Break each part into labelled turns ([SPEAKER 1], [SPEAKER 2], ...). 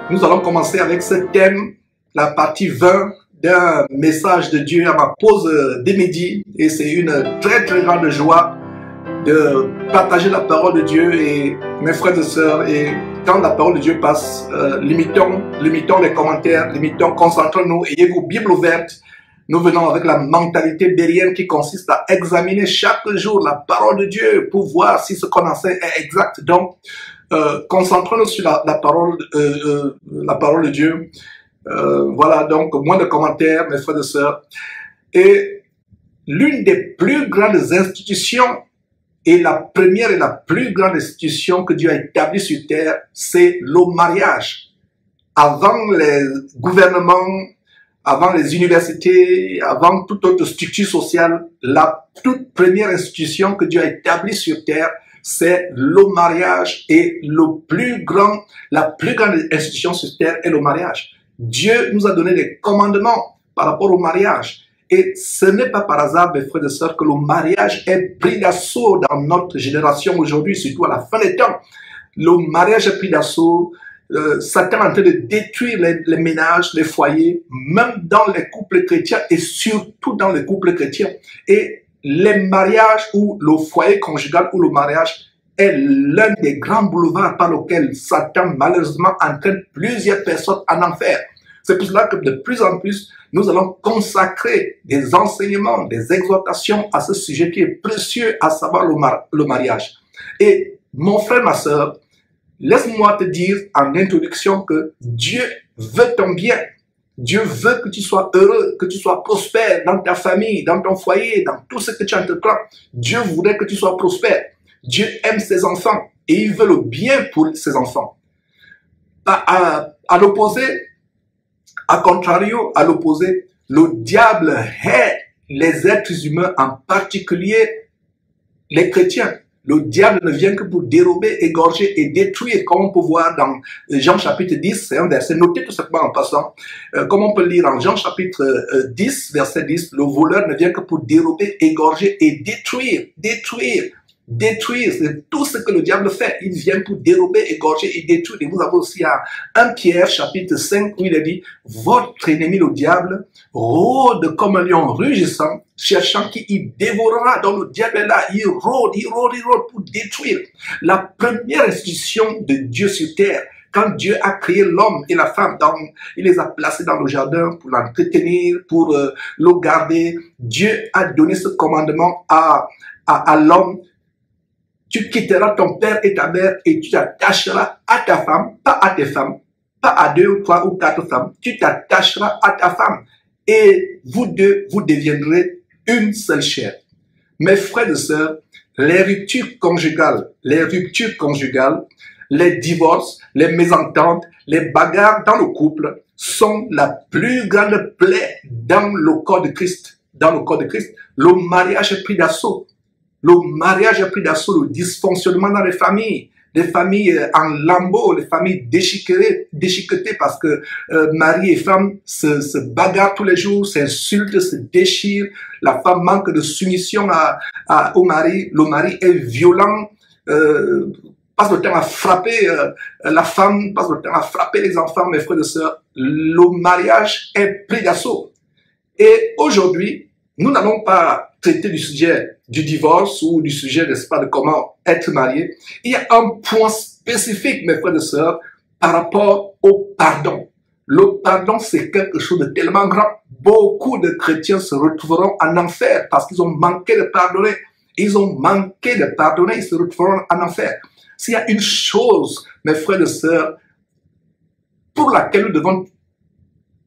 [SPEAKER 1] Nous allons commencer avec ce thème, la partie 20 d'un message de Dieu à ma pause de midi. Et c'est une très grande joie de partager la parole de Dieu et mes frères et sœurs. Et quand la parole de Dieu passe, limitons les commentaires, concentrons-nous, ayez vos Bibles ouvertes. Nous venons avec la mentalité bérienne qui consiste à examiner chaque jour la parole de Dieu pour voir si ce qu'on enseigne est exact. Donc, concentrons-nous sur la parole de Dieu. Voilà, donc moins de commentaires, mes frères et sœurs. Et l'une des plus grandes institutions, et la première et la plus grande institution que Dieu a établie sur terre, c'est le mariage. Avant les gouvernements, avant les universités, avant toute autre structure sociale, la toute première institution que Dieu a établie sur terre, c'est le mariage, et la plus grande institution sur terre est le mariage. Dieu nous a donné des commandements par rapport au mariage. Et ce n'est pas par hasard, mes frères et sœurs, que le mariage est pris d'assaut dans notre génération aujourd'hui, surtout à la fin des temps. Le mariage est pris d'assaut. Satan est en train de détruire les ménages, les foyers, même dans les couples chrétiens et surtout dans les couples chrétiens. Et les mariages ou le foyer conjugal ou le mariage est l'un des grands boulevards par lequel Satan malheureusement entraîne plusieurs personnes en enfer. C'est pour cela que de plus en plus, nous allons consacrer des enseignements, des exhortations à ce sujet qui est précieux, à savoir le mariage. Et mon frère, ma soeur, laisse-moi te dire en introduction que Dieu veut ton bien. Dieu veut que tu sois heureux, que tu sois prospère dans ta famille, dans ton foyer, dans tout ce que tu entreprends. Dieu voudrait que tu sois prospère. Dieu aime ses enfants et il veut le bien pour ses enfants. À l'opposé, à contrario, à l'opposé, le diable hait les êtres humains, en particulier les chrétiens. Le diable ne vient que pour dérober, égorger et détruire, comme on peut voir dans Jean chapitre 10, c'est un verset, notez tout simplement en passant, comme on peut lire en Jean chapitre 10, verset 10, le voleur ne vient que pour dérober, égorger et détruire, c'est tout ce que le diable fait. Il vient pour dérober, égorger et détruire. Et vous avez aussi 1 Pierre chapitre 5 où il est dit, votre ennemi le diable rôde comme un lion rugissant, cherchant qui il dévorera. Donc le diable est là, il rôde pour détruire. La première institution de Dieu sur terre, quand Dieu a créé l'homme et la femme, il les a placés dans le jardin pour l'entretenir, pour le garder. Dieu a donné ce commandement à l'homme. Tu quitteras ton père et ta mère et tu t'attacheras à ta femme, pas à tes femmes, pas à 2, 3 ou 4 femmes. Tu t'attacheras à ta femme et vous deux, vous deviendrez une seule chair. Mes frères et sœurs, les ruptures conjugales, les divorces, les mésententes, les bagarres dans le couple sont la plus grande plaie dans le corps de Christ. Le mariage est pris d'assaut. Le mariage a pris d'assaut le dysfonctionnement dans les familles en lambeaux, les familles déchiquetées parce que mari et femme se bagarrent tous les jours, s'insultent, se déchirent. La femme manque de soumission au mari. Le mari est violent, passe le temps à frapper la femme, passe le temps à frapper les enfants, mes frères et sœurs. Le mariage est pris d'assaut. Et aujourd'hui, nous n'allons pas traiter du sujet du divorce ou du sujet, n'est-ce pas, de comment être marié. Il y a un point spécifique, mes frères et sœurs, par rapport au pardon. Le pardon, c'est quelque chose de tellement grand. Beaucoup de chrétiens se retrouveront en enfer parce qu'ils ont manqué de pardonner. Ils se retrouveront en enfer. S'il y a une chose, mes frères et sœurs, pour laquelle nous devons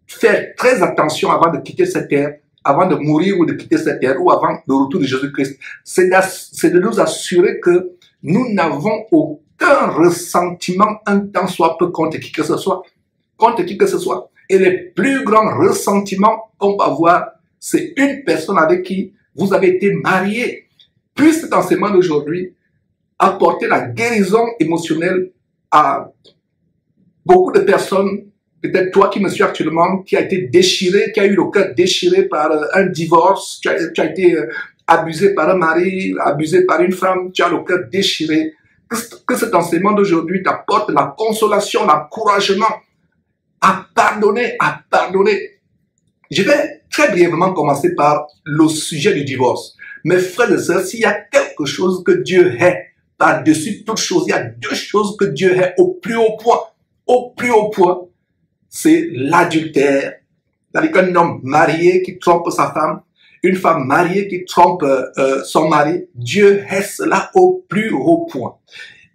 [SPEAKER 1] faire très attention avant de quitter cette terre, avant de mourir ou de quitter cette terre, ou avant le retour de Jésus-Christ, c'est de nous assurer que nous n'avons aucun ressentiment un tant soit peu contre qui que ce soit. Et les plus grands ressentiments qu'on va avoir, c'est une personne avec qui vous avez été marié. Puisse cet enseignement d'aujourd'hui apporter la guérison émotionnelle à beaucoup de personnes. Peut-être toi qui me suis actuellement, qui a été déchiré, qui a eu le cœur déchiré par un divorce, tu as été abusé par un mari, abusé par une femme, tu as le cœur déchiré. Que cet enseignement d'aujourd'hui t'apporte la consolation, l'encouragement à pardonner, à pardonner. Je vais très brièvement commencer par le sujet du divorce. Mes frères et sœurs, s'il y a quelque chose que Dieu hait par-dessus toute chose, il y a deux choses que Dieu hait au plus haut point. Au plus haut point, c'est l'adultère. C'est-à-dire qu'un homme marié qui trompe sa femme, une femme mariée qui trompe son mari, Dieu hait cela au plus haut point.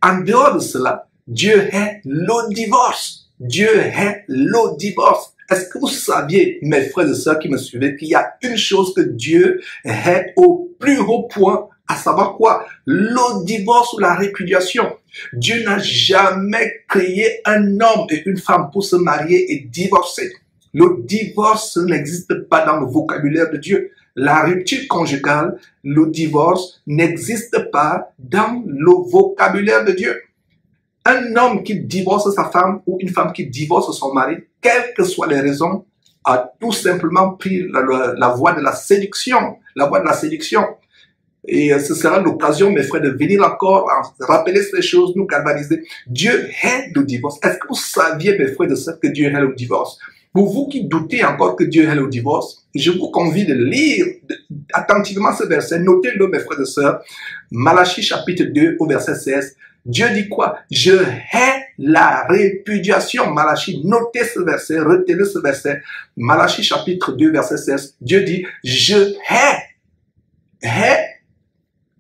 [SPEAKER 1] En dehors de cela, Dieu hait le divorce. Dieu hait le divorce. Est-ce que vous saviez, mes frères et sœurs qui me suivez, qu'il y a une chose que Dieu hait au plus haut point, à savoir quoi? Le divorce ou la répudiation. Dieu n'a jamais créé un homme et une femme pour se marier et divorcer. Le divorce n'existe pas dans le vocabulaire de Dieu. La rupture conjugale, le divorce n'existe pas dans le vocabulaire de Dieu. Un homme qui divorce sa femme ou une femme qui divorce son mari, quelles que soient les raisons, a tout simplement pris la voie de la séduction. La voie de la séduction. Et ce sera l'occasion, mes frères, de venir encore rappeler ces choses, nous galvaniser. Dieu hait le divorce. Est-ce que vous saviez, mes frères, de ce que Dieu hait le divorce? Pour vous qui doutez encore que Dieu hait le divorce, je vous convie de lire attentivement ce verset. Notez-le, mes frères et sœurs. Malachie chapitre 2 au verset 16. Dieu dit quoi? Je hais la répudiation. Malachie, notez ce verset, retenez ce verset. Malachie chapitre 2 verset 16. Dieu dit, je hais. Hais.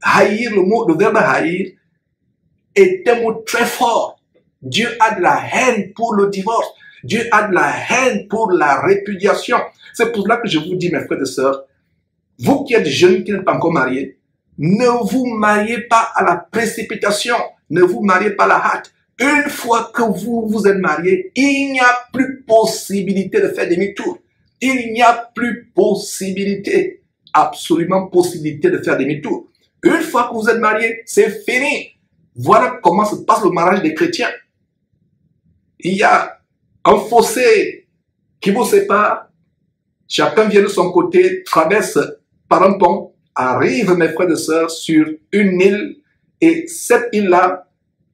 [SPEAKER 1] Haïr, le verbe haïr est un mot très fort. Dieu a de la haine pour le divorce. Dieu a de la haine pour la répudiation. C'est pour cela que je vous dis, mes frères et sœurs, vous qui êtes jeunes, qui n'êtes pas encore mariés, ne vous mariez pas à la précipitation. Ne vous mariez pas à la hâte. Une fois que vous vous êtes mariés, il n'y a plus possibilité de faire demi-tour. Il n'y a plus possibilité, absolument possibilité de faire demi-tour. Une fois que vous êtes mariés, c'est fini. Voilà comment se passe le mariage des chrétiens. Il y a un fossé qui vous sépare. Chacun vient de son côté, traverse par un pont, arrive, mes frères et sœurs, sur une île. Et cette île-là,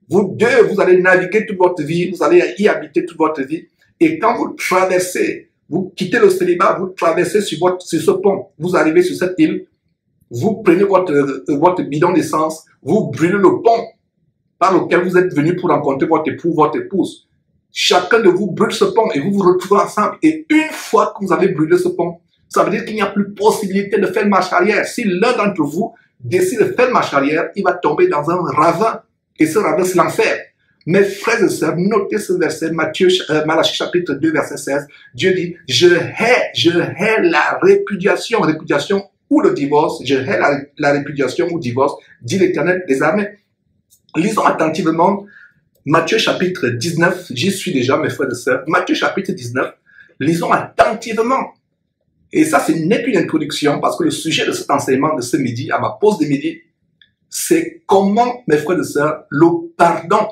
[SPEAKER 1] vous deux, vous allez naviguer toute votre vie, vous allez y habiter toute votre vie. Et quand vous traversez, vous quittez le célibat, vous traversez sur ce pont, vous arrivez sur cette île, vous prenez votre bidon d'essence, vous brûlez le pont par lequel vous êtes venu pour rencontrer votre époux, votre épouse. Chacun de vous brûle ce pont et vous vous retrouvez ensemble. Et une fois que vous avez brûlé ce pont, ça veut dire qu'il n'y a plus possibilité de faire marche arrière. Si l'un d'entre vous décide de faire marche arrière, il va tomber dans un ravin. Et ce ravin, c'est l'enfer. Mes frères et sœurs, notez ce verset, Malachie chapitre 2, verset 16. Dieu dit, je hais la répudiation ou le divorce. Je hais la répudiation ou divorce, dit l'Éternel des armées. Lisons attentivement Matthieu chapitre 19. J'y suis déjà, mes frères et sœurs. Matthieu chapitre 19. Lisons attentivement. Et ça, ce n'est qu'une introduction parce que le sujet de cet enseignement de ce midi, à ma pause de midi, c'est comment, mes frères et sœurs, le pardon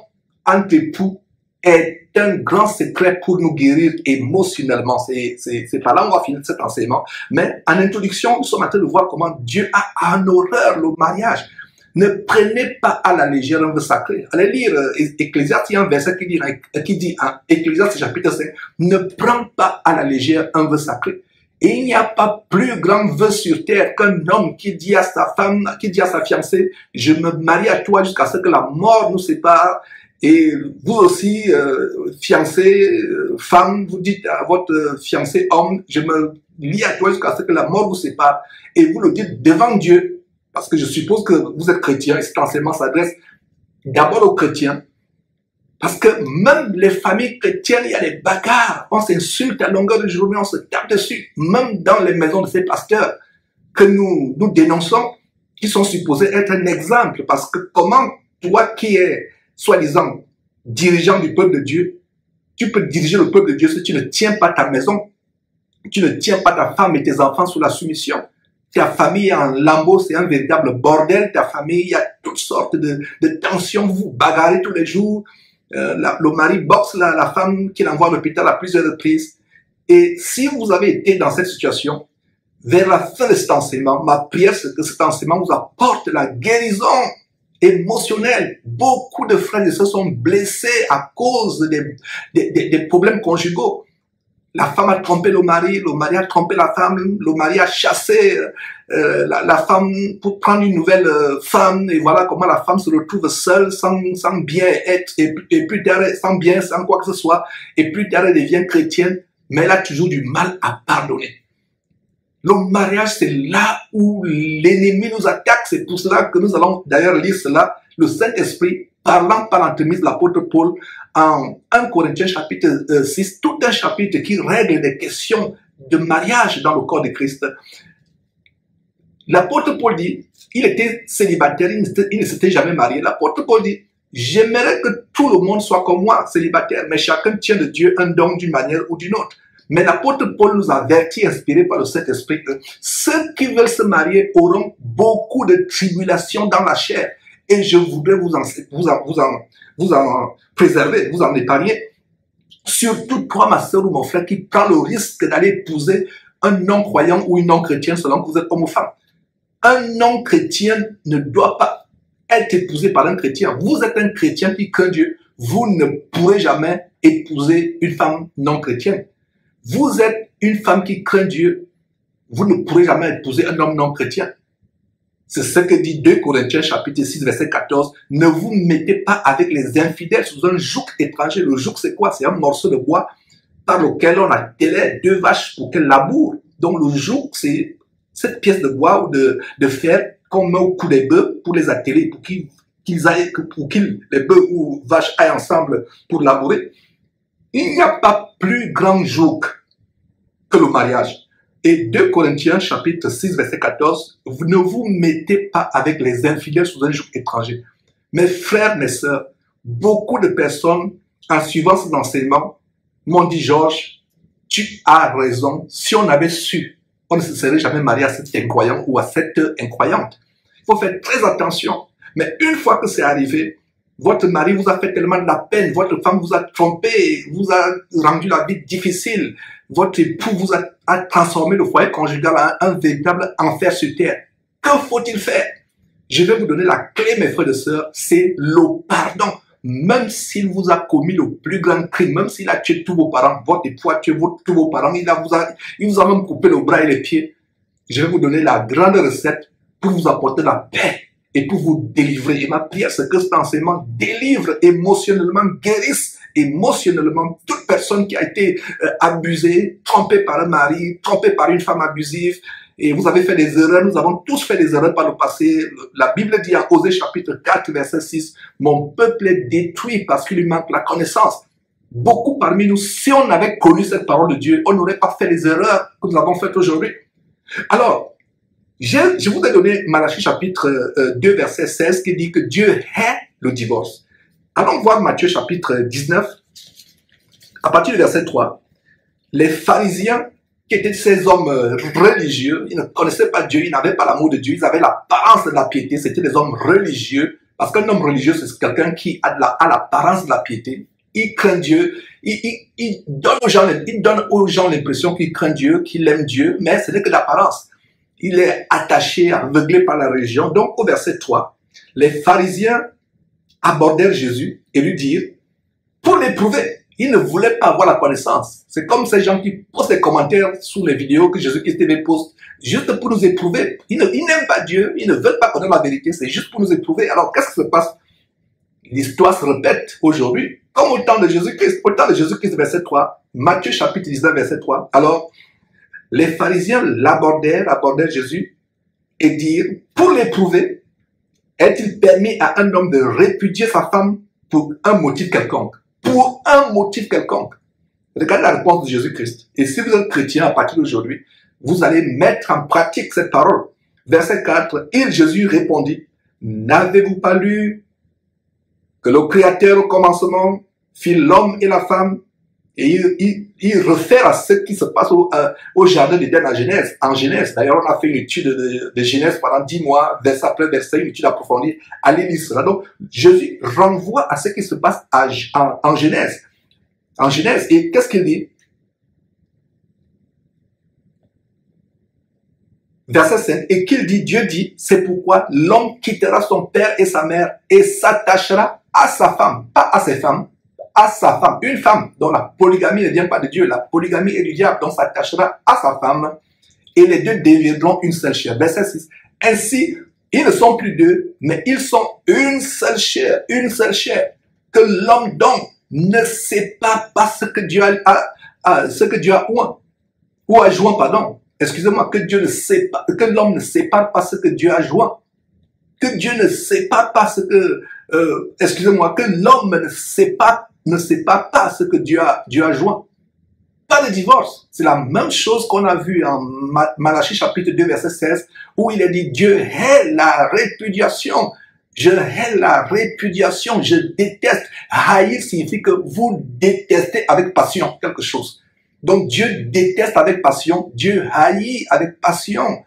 [SPEAKER 1] entre époux est un grand secret pour nous guérir émotionnellement. C'est par là qu'on va finir cet enseignement. Mais en introduction, nous sommes en train de voir comment Dieu a en horreur le mariage. Ne prenez pas à la légère un vœu sacré. Allez lire Ecclésiaste, il y a un verset qui dit en Ecclésiaste chapitre 5, ne prends pas à la légère un vœu sacré. Et il n'y a pas plus grand vœu sur terre qu'un homme qui dit à sa femme, qui dit à sa fiancée, je me marie à toi jusqu'à ce que la mort nous sépare. Et vous aussi, fiancé, femme, vous dites à votre fiancé homme, je me lie à toi jusqu'à ce que la mort vous sépare. Et vous le dites devant Dieu, parce que je suppose que vous êtes chrétien, et cet enseignement s'adresse d'abord aux chrétiens. Parce que même les familles chrétiennes, il y a des bagarres. On s'insulte à longueur de journée, on se tape dessus. Même dans les maisons de ces pasteurs que nous dénonçons, qui sont supposés être un exemple. Parce que comment toi qui es, soi-disant, dirigeant du peuple de Dieu, tu peux diriger le peuple de Dieu si tu ne tiens pas ta maison, tu ne tiens pas ta femme et tes enfants sous la soumission. Ta famille est en lambeaux, c'est un véritable bordel. Ta famille, il y a toutes sortes de tensions, vous vous bagarrez tous les jours. Le mari boxe la femme qu'il envoie à l'hôpital à plusieurs reprises. Et si vous avez été dans cette situation, vers la fin de cet enseignement, ma prière c'est que cet enseignement vous apporte la guérison émotionnelle. Beaucoup de frères et sœurs sont blessés à cause des problèmes conjugaux. la femme a trompé le mari a trompé la femme, le mari a chassé la femme pour prendre une nouvelle femme, et voilà comment la femme se retrouve seule, sans bien être, et plus tard, sans bien, sans quoi que ce soit, et plus tard elle devient chrétienne, mais elle a toujours du mal à pardonner. Le mariage, c'est là où l'ennemi nous attaque, c'est pour cela que nous allons d'ailleurs lire cela, le Saint-Esprit, parlant par l'entremise de l'apôtre Paul, en 1 Corinthiens chapitre 6, tout un chapitre qui règle des questions de mariage dans le corps de Christ. L'apôtre Paul dit, il était célibataire, il ne s'était jamais marié. L'apôtre Paul dit, j'aimerais que tout le monde soit comme moi, célibataire, mais chacun tient de Dieu un don d'une manière ou d'une autre. Mais l'apôtre Paul nous avertit, inspiré par le Saint-Esprit, que ceux qui veulent se marier auront beaucoup de tribulations dans la chair. Et je voudrais vous en préserver, vous en épargner. Surtout toi, ma soeur ou mon frère, qui prend le risque d'aller épouser un non-croyant ou une non-chrétienne selon que vous êtes homme ou femme. Un non-chrétien ne doit pas être épousé par un chrétien. Vous êtes un chrétien qui craint Dieu. Vous ne pourrez jamais épouser une femme non-chrétienne. Vous êtes une femme qui craint Dieu. Vous ne pourrez jamais épouser un homme non-chrétien. C'est ce que dit 2 Corinthiens chapitre 6 verset 14. Ne vous mettez pas avec les infidèles sous un joug étranger. Le joug, c'est quoi? C'est un morceau de bois par lequel on attelait 2 vaches pour qu'elles labourent. Donc le joug, c'est cette pièce de bois ou de fer qu'on met au cou des bœufs pour les atteler, pour qu'ils les bœufs ou vaches aillent ensemble pour labourer. Il n'y a pas plus grand joug que le mariage. Et 2 Corinthiens chapitre 6 verset 14, ne vous mettez pas avec les infidèles sous un joug étranger. Mes frères, mes sœurs, beaucoup de personnes, en suivant cet enseignement, m'ont dit, Georges, tu as raison. Si on avait su, on ne se serait jamais marié à cet incroyant ou à cette incroyante. Il faut faire très attention. Mais une fois que c'est arrivé, votre mari vous a fait tellement de la peine, votre femme vous a trompé, vous a rendu la vie difficile, votre époux vous a transformé le foyer conjugal en un véritable enfer sur terre. Que faut-il faire? Je vais vous donner la clé, mes frères et sœurs, c'est le pardon. Même s'il vous a commis le plus grand crime, même s'il a tué tous vos parents, votre époux a tué tous vos parents, il vous a même coupé le bras et les pieds, je vais vous donner la grande recette pour vous apporter la paix et pour vous délivrer. Et ma prière, c'est que cet enseignement délivre émotionnellement, guérisse émotionnellement toute personne qui a été abusée, trompée par un mari, trompée par une femme abusive. Et vous avez fait des erreurs, nous avons tous fait des erreurs par le passé. La Bible dit en Osée chapitre 4, verset 6, « Mon peuple est détruit parce qu'il lui manque la connaissance. » Beaucoup parmi nous, si on avait connu cette parole de Dieu, on n'aurait pas fait les erreurs que nous avons faites aujourd'hui. Alors, je voudrais donner Malachie chapitre 2, verset 16, qui dit que Dieu hait le divorce. Allons voir Matthieu chapitre 19, à partir du verset 3. Les pharisiens, qui étaient ces hommes religieux, ils ne connaissaient pas Dieu, ils n'avaient pas l'amour de Dieu, ils avaient l'apparence de la piété, c'était des hommes religieux, parce qu'un homme religieux, c'est quelqu'un qui a l'apparence de la piété, il craint Dieu, il donne aux gens l'impression qu'il craint Dieu, qu'il aime Dieu, mais ce n'est que l'apparence. Il est attaché, aveuglé par la religion. Donc au verset 3, les pharisiens abordèrent Jésus et lui dirent, pour l'éprouver, ils ne voulaient pas avoir la connaissance. C'est comme ces gens qui posent des commentaires sous les vidéos que Jésus-Christ TV poste, juste pour nous éprouver. Ils n'aiment pas Dieu, ils ne veulent pas connaître la vérité, c'est juste pour nous éprouver. Alors qu'est-ce qui se passe? L'histoire se répète aujourd'hui, comme au temps de Jésus-Christ, verset 3, Matthieu chapitre 19, verset 3. Alors, les pharisiens abordèrent Jésus et dirent, pour l'éprouver, est-il permis à un homme de répudier sa femme pour un motif quelconque? Pour un motif quelconque. Regardez la réponse de Jésus-Christ. Et si vous êtes chrétien à partir d'aujourd'hui, vous allez mettre en pratique cette parole. Verset 4, Jésus répondit, n'avez-vous pas lu que le Créateur au commencement fit l'homme et la femme? Et il réfère à ce qui se passe au jardin d'Éden en Genèse. D'ailleurs, on a fait une étude de Genèse pendant 10 mois, verset après verset, une étude approfondie. Allez lire cela. Donc, Jésus renvoie à ce qui se passe en Genèse. En Genèse. Et qu'est-ce qu'il dit? Verset 5. Et qu'il dit, Dieu dit, c'est pourquoi l'homme quittera son père et sa mère et s'attachera à sa femme, pas à ses femmes, à sa femme, une femme dont la polygamie ne vient pas de Dieu, la polygamie est du diable, donc s'attachera à sa femme, et les deux deviendront une seule chair. Verset 6. Ainsi, ils ne sont plus deux, mais ils sont une seule chair, que l'homme donc ne sépare pas ce que Dieu a joint, pardon. Excusez-moi, que l'homme ne sépare pas ce que Dieu a joint. Que Dieu ne sépare pas ce que, que l'homme ne sépare pas ce que Dieu a joint. Pas de divorce. C'est la même chose qu'on a vu en Malachie chapitre 2 verset 16 où il est dit Dieu hait la répudiation. Je hais la répudiation, je déteste. Haïr signifie que vous détestez avec passion quelque chose. Donc Dieu déteste avec passion, Dieu haït avec passion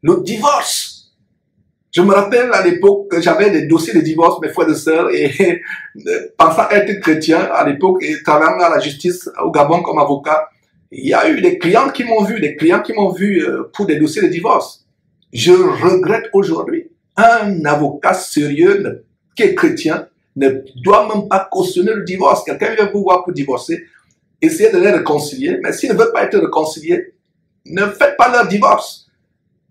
[SPEAKER 1] le divorce. Je me rappelle à l'époque que j'avais des dossiers de divorce, mes frères et sœurs, et pensant être chrétien à l'époque et travaillant à la justice au Gabon comme avocat, il y a eu des clients qui m'ont vu, pour des dossiers de divorce. Je regrette aujourd'hui, un avocat sérieux qui est chrétien ne doit même pas cautionner le divorce. Quelqu'un vient vous voir pour divorcer, essayez de les réconcilier, mais s'ils ne veulent pas être réconciliés, ne faites pas leur divorce.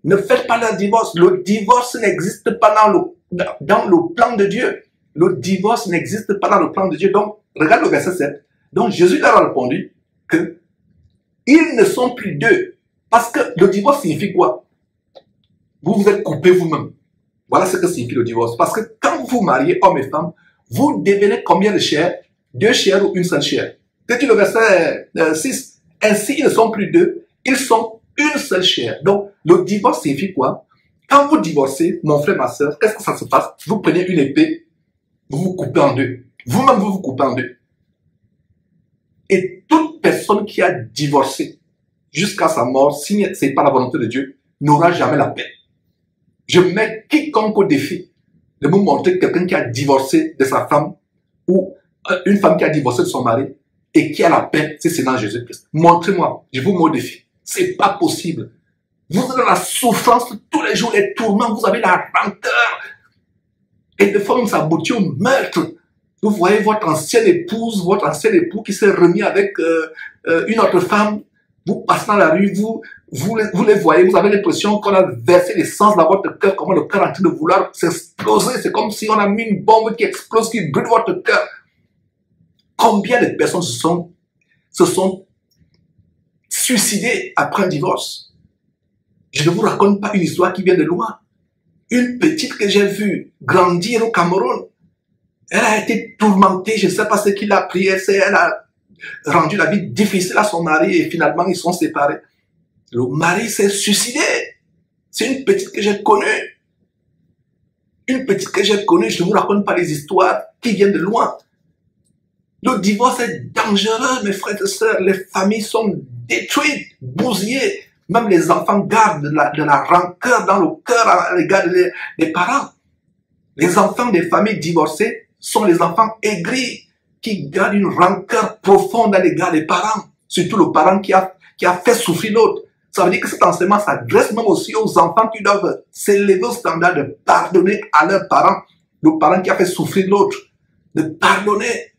[SPEAKER 1] Ne faites pas leur divorce. Le divorce n'existe pas dans le plan de Dieu. Le divorce n'existe pas dans le plan de Dieu. Donc, regarde le verset 7. Donc, Jésus leur a répondu que ils ne sont plus deux. Parce que le divorce signifie quoi? Vous vous êtes coupés vous-même. Voilà ce que signifie le divorce. Parce que quand vous vous mariez, homme et femme, vous devenez combien de chairs? Deux chairs ou une seule chair? C'est le verset 6. Ainsi, ils ne sont plus deux. Ils sont une seule chair. Donc, le divorce signifie quoi? Quand vous divorcez, mon frère, ma soeur, qu'est-ce que ça se passe? Vous prenez une épée, vous vous coupez en deux. Vous-même, vous vous coupez en deux. Et toute personne qui a divorcé jusqu'à sa mort, si ce n'est pas la volonté de Dieu, n'aura jamais la paix. Je mets quiconque au défi de vous montrer quelqu'un qui a divorcé de sa femme ou une femme qui a divorcé de son mari et qui a la paix, c'est dans Jésus-Christ. Montrez-moi, je vous mets au défi. C'est pas possible. Vous avez la souffrance tous les jours, les tourments, vous avez la rancœur. Et des fois, même ça aboutit au meurtre. Vous voyez votre ancienne épouse, votre ancien époux qui s'est remis avec une autre femme. Vous passez dans la rue, vous les voyez, vous avez l'impression qu'on a versé l'essence dans votre cœur, comment le cœur est en train de vouloir s'exploser. C'est comme si on a mis une bombe qui explose, qui brûle votre cœur. Combien de personnes se sont suicidées après un divorce? Je ne vous raconte pas une histoire qui vient de loin. Une petite que j'ai vue grandir au Cameroun, elle a été tourmentée, je ne sais pas ce qu'il a pris, elle a rendu la vie difficile à son mari et finalement ils sont séparés. Le mari s'est suicidé. C'est une petite que j'ai connue. Une petite que j'ai connue, je ne vous raconte pas les histoires qui viennent de loin. Le divorce est dangereux, mes frères et sœurs. Les familles sont détruites, bousillées. Même les enfants gardent de la rancœur dans le cœur à l'égard des parents. Les enfants des familles divorcées sont les enfants aigris qui gardent une rancœur profonde à l'égard des parents. Surtout le parent qui a fait souffrir l'autre. Ça veut dire que cet enseignement s'adresse même aussi aux enfants qui doivent s'élever au standard de pardonner à leurs parents. Le parent qui a fait souffrir l'autre. De pardonner.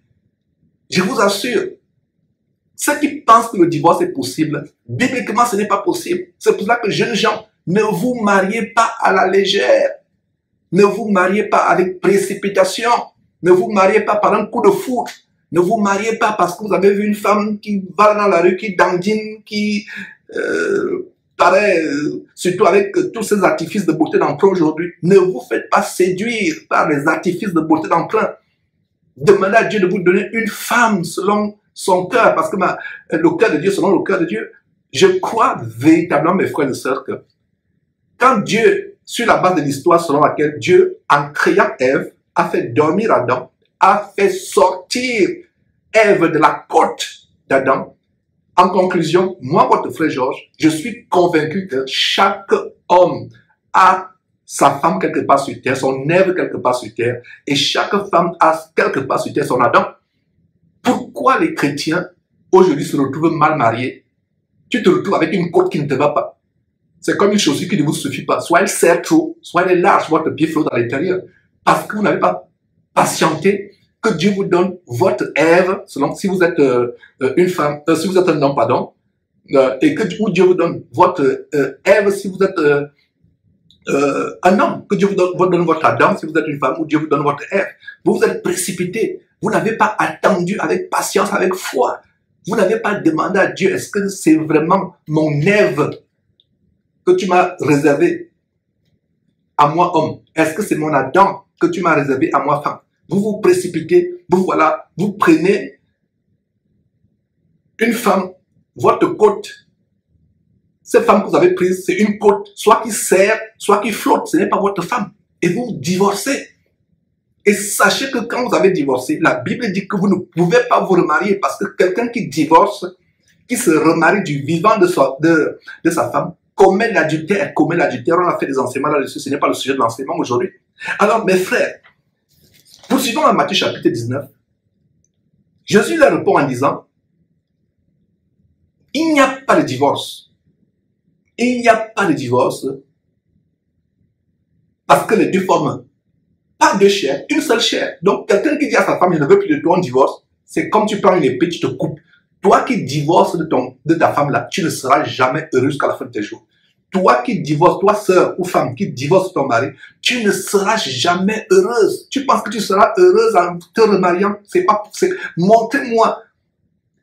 [SPEAKER 1] Je vous assure, ceux qui pensent que le divorce est possible, bibliquement ce n'est pas possible. C'est pour cela que jeunes gens, ne vous mariez pas à la légère. Ne vous mariez pas avec précipitation. Ne vous mariez pas par un coup de foudre. Ne vous mariez pas parce que vous avez vu une femme qui va dans la rue, qui dandine, qui paraît, surtout avec tous ces artifices de beauté d'emprunt aujourd'hui. Ne vous faites pas séduire par les artifices de beauté d'emprunt. Demandez à Dieu de vous donner une femme selon son cœur, parce que le cœur de Dieu selon le cœur de Dieu. Je crois véritablement, mes frères et sœurs, que quand Dieu, sur la base de l'histoire selon laquelle Dieu, en créant Ève, a fait dormir Adam, a fait sortir Ève de la côte d'Adam. En conclusion, moi, votre frère Georges, je suis convaincu que chaque homme a sa femme quelque part sur terre, son Ève quelque part sur terre, et chaque femme a quelque part sur terre son Adam. Pourquoi les chrétiens aujourd'hui se retrouvent mal mariés? Tu te retrouves avec une côte qui ne te va pas. C'est comme une chaussure qui ne vous suffit pas. Soit elle serre trop, soit elle est large, votre pied flotte à l'intérieur. Parce que vous n'avez pas patienté que Dieu vous donne votre Ève, selon si vous êtes une femme, si vous êtes un homme, pardon, et que Dieu vous donne votre Ève si vous êtes un homme, que Dieu vous donne votre Adam si vous êtes une femme, ou Dieu vous donne votre Ève. Vous vous êtes précipité, vous n'avez pas attendu avec patience, avec foi. Vous n'avez pas demandé à Dieu, est-ce que c'est vraiment mon Ève que tu m'as réservé à moi homme? Est-ce que c'est mon Adam que tu m'as réservé à moi femme? Vous vous précipitez, vous prenez une femme, votre côte. Cette femme que vous avez prise, c'est une côte, soit qui serre, soit qui flotte, ce n'est pas votre femme. Et vous divorcez. Et sachez que quand vous avez divorcé, la Bible dit que vous ne pouvez pas vous remarier parce que quelqu'un qui divorce, qui se remarie du vivant de sa femme, commet l'adultère. On a fait des enseignements là-dessus, ce n'est pas le sujet de l'enseignement aujourd'hui. Alors mes frères, poursuivons dans Matthieu chapitre 19. Jésus leur répond en disant, il n'y a pas de divorce. Il n'y a pas de divorce parce que les deux forment pas deux chairs, une seule chair. Donc, quelqu'un qui dit à sa femme, je ne veux plus de toi, on divorce, c'est comme tu prends une épée, tu te coupes. Toi qui divorces de ta femme là, tu ne seras jamais heureux jusqu'à la fin de tes jours. Toi qui divorces, toi sœur ou femme qui divorce ton mari, tu ne seras jamais heureuse. Tu penses que tu seras heureuse en te remariant? Montrez-moi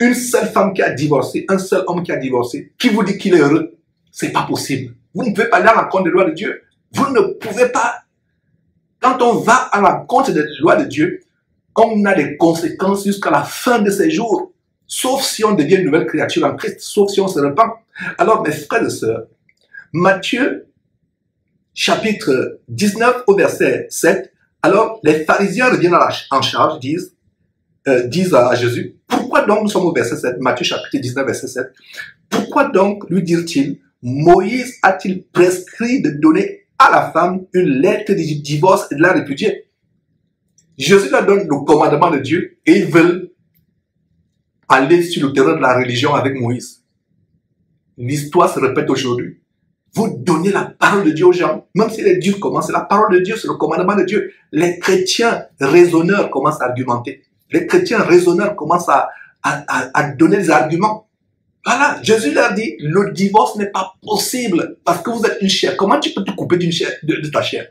[SPEAKER 1] une seule femme qui a divorcé, un seul homme qui a divorcé, qui vous dit qu'il est heureux. C'est pas possible. Vous ne pouvez pas aller à l'encontre des lois de Dieu. Vous ne pouvez pas. Quand on va à l'encontre des lois de Dieu, on a des conséquences jusqu'à la fin de ses jours. Sauf si on devient une nouvelle créature en Christ, sauf si on se repent. Alors, mes frères et sœurs, Matthieu, chapitre 19 au verset 7, alors les pharisiens reviennent en charge, disent à Jésus, pourquoi donc, nous sommes au verset 7, Matthieu chapitre 19, verset 7, pourquoi donc, lui dirent-ils, Moïse a-t-il prescrit de donner à la femme une lettre de divorce et de la répudier? Jésus leur donne le commandement de Dieu et ils veulent aller sur le terrain de la religion avec Moïse. L'histoire se répète aujourd'hui. Vous donnez la parole de Dieu aux gens, même si les dieux commencent, c'est la parole de Dieu, c'est le commandement de Dieu. Les chrétiens raisonneurs commencent à argumenter. Les chrétiens raisonneurs commencent à donner des arguments. Voilà, Jésus leur dit, le divorce n'est pas possible parce que vous êtes une chair. Comment tu peux te couper d'une chair, de ta chair?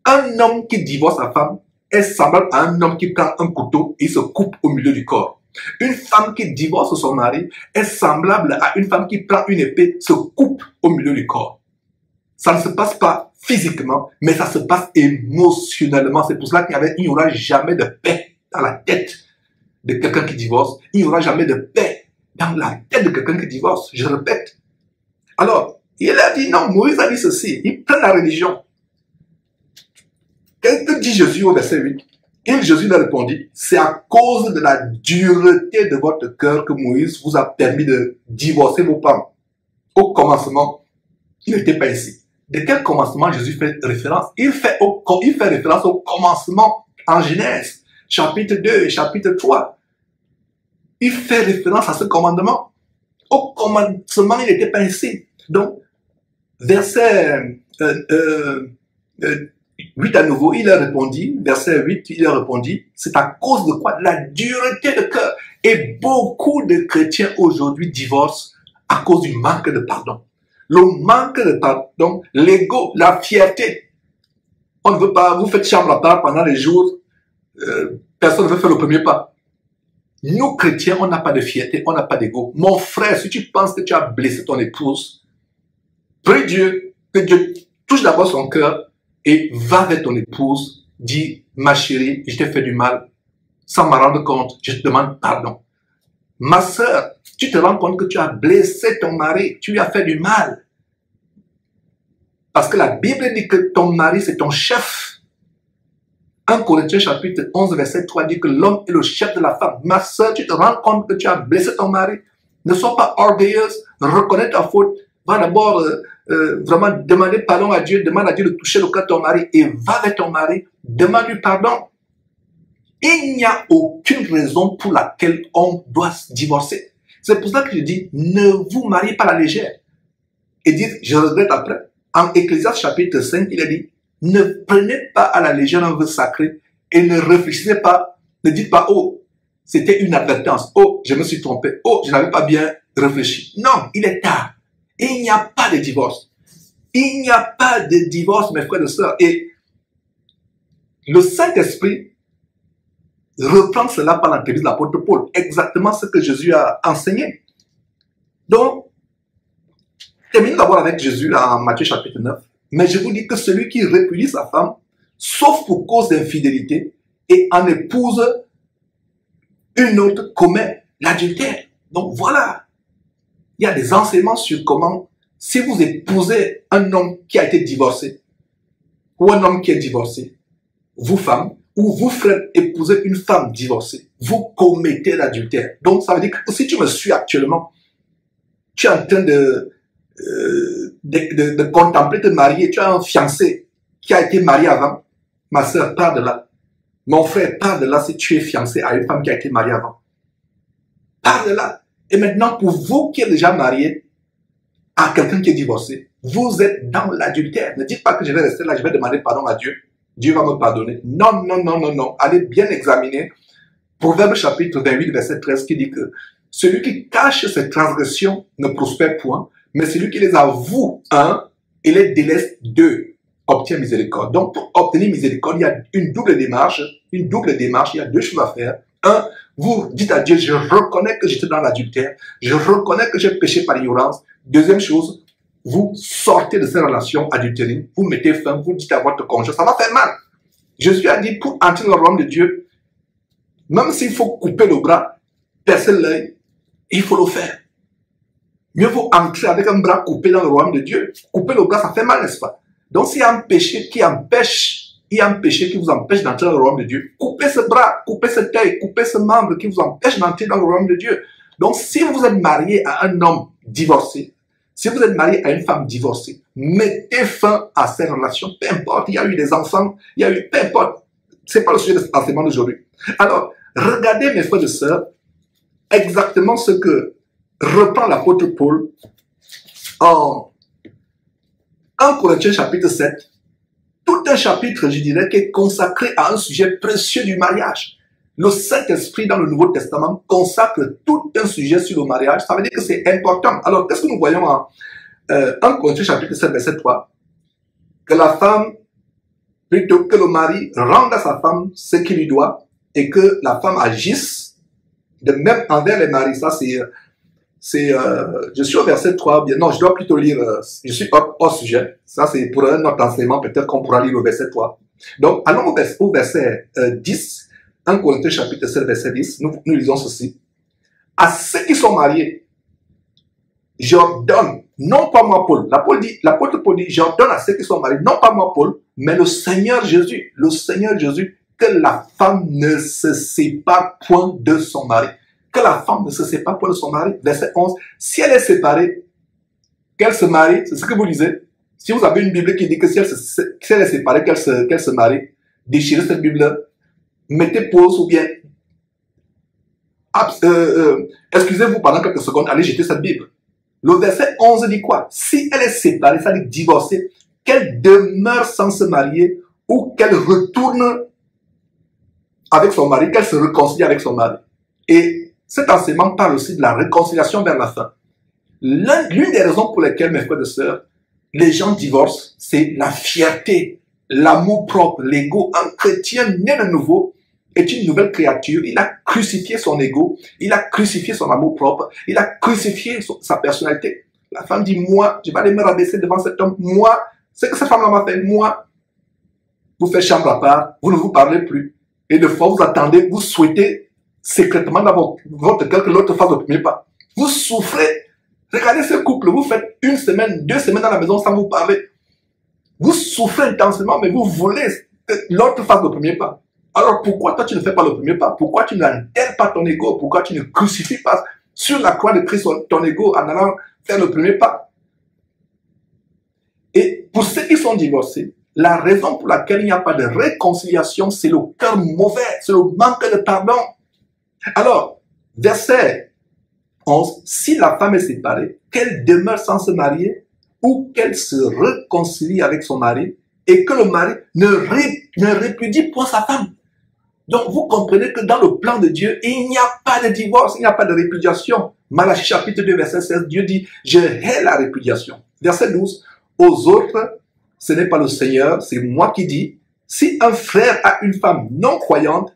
[SPEAKER 1] Un homme qui divorce sa femme est semblable à un homme qui prend un couteau et se coupe au milieu du corps. Une femme qui divorce son mari est semblable à une femme qui prend une épée, se coupe au milieu du corps. Ça ne se passe pas physiquement, mais ça se passe émotionnellement. C'est pour cela qu'il n'y aura jamais de paix dans la tête de quelqu'un qui divorce. Il n'y aura jamais de paix dans la tête de quelqu'un qui divorce. Je répète. Alors, il a dit non, Moïse a dit ceci. Il prend la religion. Qu'est-ce que dit Jésus au verset 8? Jésus lui a répondu, c'est à cause de la dureté de votre cœur que Moïse vous a permis de divorcer vos femmes. Au commencement, il n'était pas ici. De quel commencement Jésus fait référence? Il fait référence au commencement en Genèse, chapitre 2 et chapitre 3. Il fait référence à ce commandement. Au commencement, il n'était pas ici. Donc, verset 8 à nouveau, il a répondu, verset 8, il a répondu, c'est à cause de quoi? La dureté de cœur. Et beaucoup de chrétiens aujourd'hui divorcent à cause du manque de pardon. Le manque de pardon, l'ego, la fierté. On ne veut pas, vous faites chambre à part pendant les jours, personne ne veut faire le premier pas. Nous, chrétiens, on n'a pas de fierté, on n'a pas d'ego. Mon frère, si tu penses que tu as blessé ton épouse, prie Dieu, que Dieu touche d'abord son cœur et va vers ton épouse, dis, ma chérie, je t'ai fait du mal, sans m'en rendre compte, je te demande pardon. Ma sœur, tu te rends compte que tu as blessé ton mari, tu lui as fait du mal. Parce que la Bible dit que ton mari, c'est ton chef. 1 Corinthiens chapitre 11 verset 3 dit que l'homme est le chef de la femme. Ma soeur, tu te rends compte que tu as blessé ton mari. Ne sois pas orgueilleuse, reconnais ta faute. Va d'abord vraiment demander pardon à Dieu, demande à Dieu de toucher le cœur de ton mari et va vers ton mari, demande-lui pardon. Il n'y a aucune raison pour laquelle on doit se divorcer. C'est pour ça que je dis, ne vous mariez pas à la légère. Et dites, je regrette après. En Ecclésiaste chapitre 5, il a dit, ne prenez pas à la légère un vœu sacré et ne réfléchissez pas Ne dites pas, oh, c'était une advertence. Oh, je me suis trompé. Oh, je n'avais pas bien réfléchi. Non, il est tard. Et il n'y a pas de divorce. Il n'y a pas de divorce, mes frères et sœurs. Et le Saint-Esprit reprend cela par l'entremise de l'apôtre Paul. Exactement ce que Jésus a enseigné. Donc, terminons d'abord avec Jésus en Matthieu chapitre 9. Mais je vous dis que celui qui répudie sa femme, sauf pour cause d'infidélité, et en épouse une autre, commet l'adultère. Donc voilà, il y a des enseignements sur comment, si vous épousez un homme qui a été divorcé, ou un homme qui est divorcé, vous femmes, ou vous frères épousez une femme divorcée, vous commettez l'adultère. Donc ça veut dire que si tu me suis actuellement, tu es en train de contempler te marier, tu as un fiancé qui a été marié avant, ma soeur, pars de là. Mon frère, pars de là si tu es fiancé à une femme qui a été mariée avant. Pars de là. Et maintenant, pour vous qui êtes déjà marié à quelqu'un qui est divorcé, vous êtes dans l'adultère. Ne dites pas que je vais rester là, je vais demander pardon à Dieu. Dieu va me pardonner. Non, non, non, non, non. Allez bien examiner Proverbe chapitre 28, verset 13 qui dit que celui qui cache ses transgressions ne prospère point, mais celui qui les avoue, et les délaisse, obtient miséricorde. Donc, pour obtenir miséricorde, il y a une double démarche. Il y a deux choses à faire. Vous dites à Dieu, je reconnais que j'étais dans l'adultère. Je reconnais que j'ai péché par ignorance. Deuxième chose, vous sortez de ces relations adultérines. Vous mettez fin, vous dites à votre conjoint, ça va faire mal. Jésus a dit, pour entrer dans le royaume de Dieu, même s'il faut couper le bras, percer l'œil, il faut le faire. Mieux vaut entrer avec un bras coupé dans le royaume de Dieu. Couper le bras, ça fait mal, n'est-ce pas? Donc, s'il y a un péché qui vous empêche d'entrer dans le royaume de Dieu, coupez ce bras, coupez cet œil, coupez ce membre qui vous empêche d'entrer dans le royaume de Dieu. Donc, si vous êtes marié à un homme divorcé, si vous êtes marié à une femme divorcée, mettez fin à ces relations. Peu importe, il y a eu des enfants, peu importe. C'est pas le sujet de cet enseignement d'aujourd'hui. Alors, regardez mes frères et sœurs, exactement ce que reprend l'apôtre Paul en 1 Corinthiens chapitre 7, tout un chapitre, je dirais, qui est consacré à un sujet précieux du mariage. Le Saint-Esprit dans le Nouveau Testament consacre tout un sujet sur le mariage. Ça veut dire que c'est important. Alors, qu'est-ce que nous voyons en 1 Corinthiens chapitre 7, verset 3? Que la femme, plutôt que le mari, rende à sa femme ce qu'il lui doit et que la femme agisse de même envers les maris. Ça, je suis au verset 3, bien, non, je dois plutôt lire, je suis hors sujet. Ça, c'est pour un autre enseignement, peut-être qu'on pourra lire le verset 3. Donc, allons au verset 10, 1 Corinthiens chapitre 7, verset 10, nous lisons ceci. À ceux qui sont mariés, j'ordonne, non pas moi Paul, l'apôtre Paul dit, j'ordonne à ceux qui sont mariés, non pas moi Paul, mais le Seigneur Jésus, que la femme ne se sépare point de son mari. Que la femme ne se sépare point de son mari. Verset 11. Si elle est séparée, qu'elle se marie, c'est ce que vous lisez. Si vous avez une Bible qui dit que si elle est séparée, qu'elle se marie, déchirez cette Bible, mettez pause ou bien excusez-vous pendant quelques secondes, allez jeter cette Bible. Le verset 11 dit quoi? Si elle est séparée, ça dit divorcée, qu'elle demeure sans se marier ou qu'elle retourne avec son mari, qu'elle se réconcilie avec son mari. Et cet enseignement parle aussi de la réconciliation vers la fin. L'une des raisons pour lesquelles, mes frères et sœurs, les gens divorcent, c'est la fierté, l'amour propre, l'ego. Un chrétien né de nouveau est une nouvelle créature. Il a crucifié son ego, il a crucifié son amour propre, il a crucifié sa personnalité. La femme dit, moi, je vais aller me rabaisser devant cet homme. Moi, c'est que cette femme-là m'a fait. Moi, vous faites chambre à part, vous ne vous parlez plus. Et de fois, vous attendez, vous souhaitez secrètement dans votre cœur que l'autre fasse le premier pas. Vous souffrez. Regardez ce couple, vous faites 1 semaine, 2 semaines dans la maison sans vous parler. Vous souffrez intensément, mais vous voulez que l'autre fasse le premier pas. Alors pourquoi toi tu ne fais pas le premier pas? Pourquoi tu n'enterres pas ton ego? Pourquoi tu ne crucifies pas sur la croix de Christ ton ego en allant faire le premier pas? Et pour ceux qui sont divorcés, la raison pour laquelle il n'y a pas de réconciliation, c'est le cœur mauvais, c'est le manque de pardon. Alors, verset 11, si la femme est séparée, qu'elle demeure sans se marier ou qu'elle se réconcilie avec son mari et que le mari ne répudie point sa femme. Donc, vous comprenez que dans le plan de Dieu, il n'y a pas de divorce, il n'y a pas de répudiation. Malachie chapitre 2, verset 16, Dieu dit, je hais la répudiation. Verset 12, aux autres, ce n'est pas le Seigneur, c'est moi qui dis, si un frère a une femme non croyante,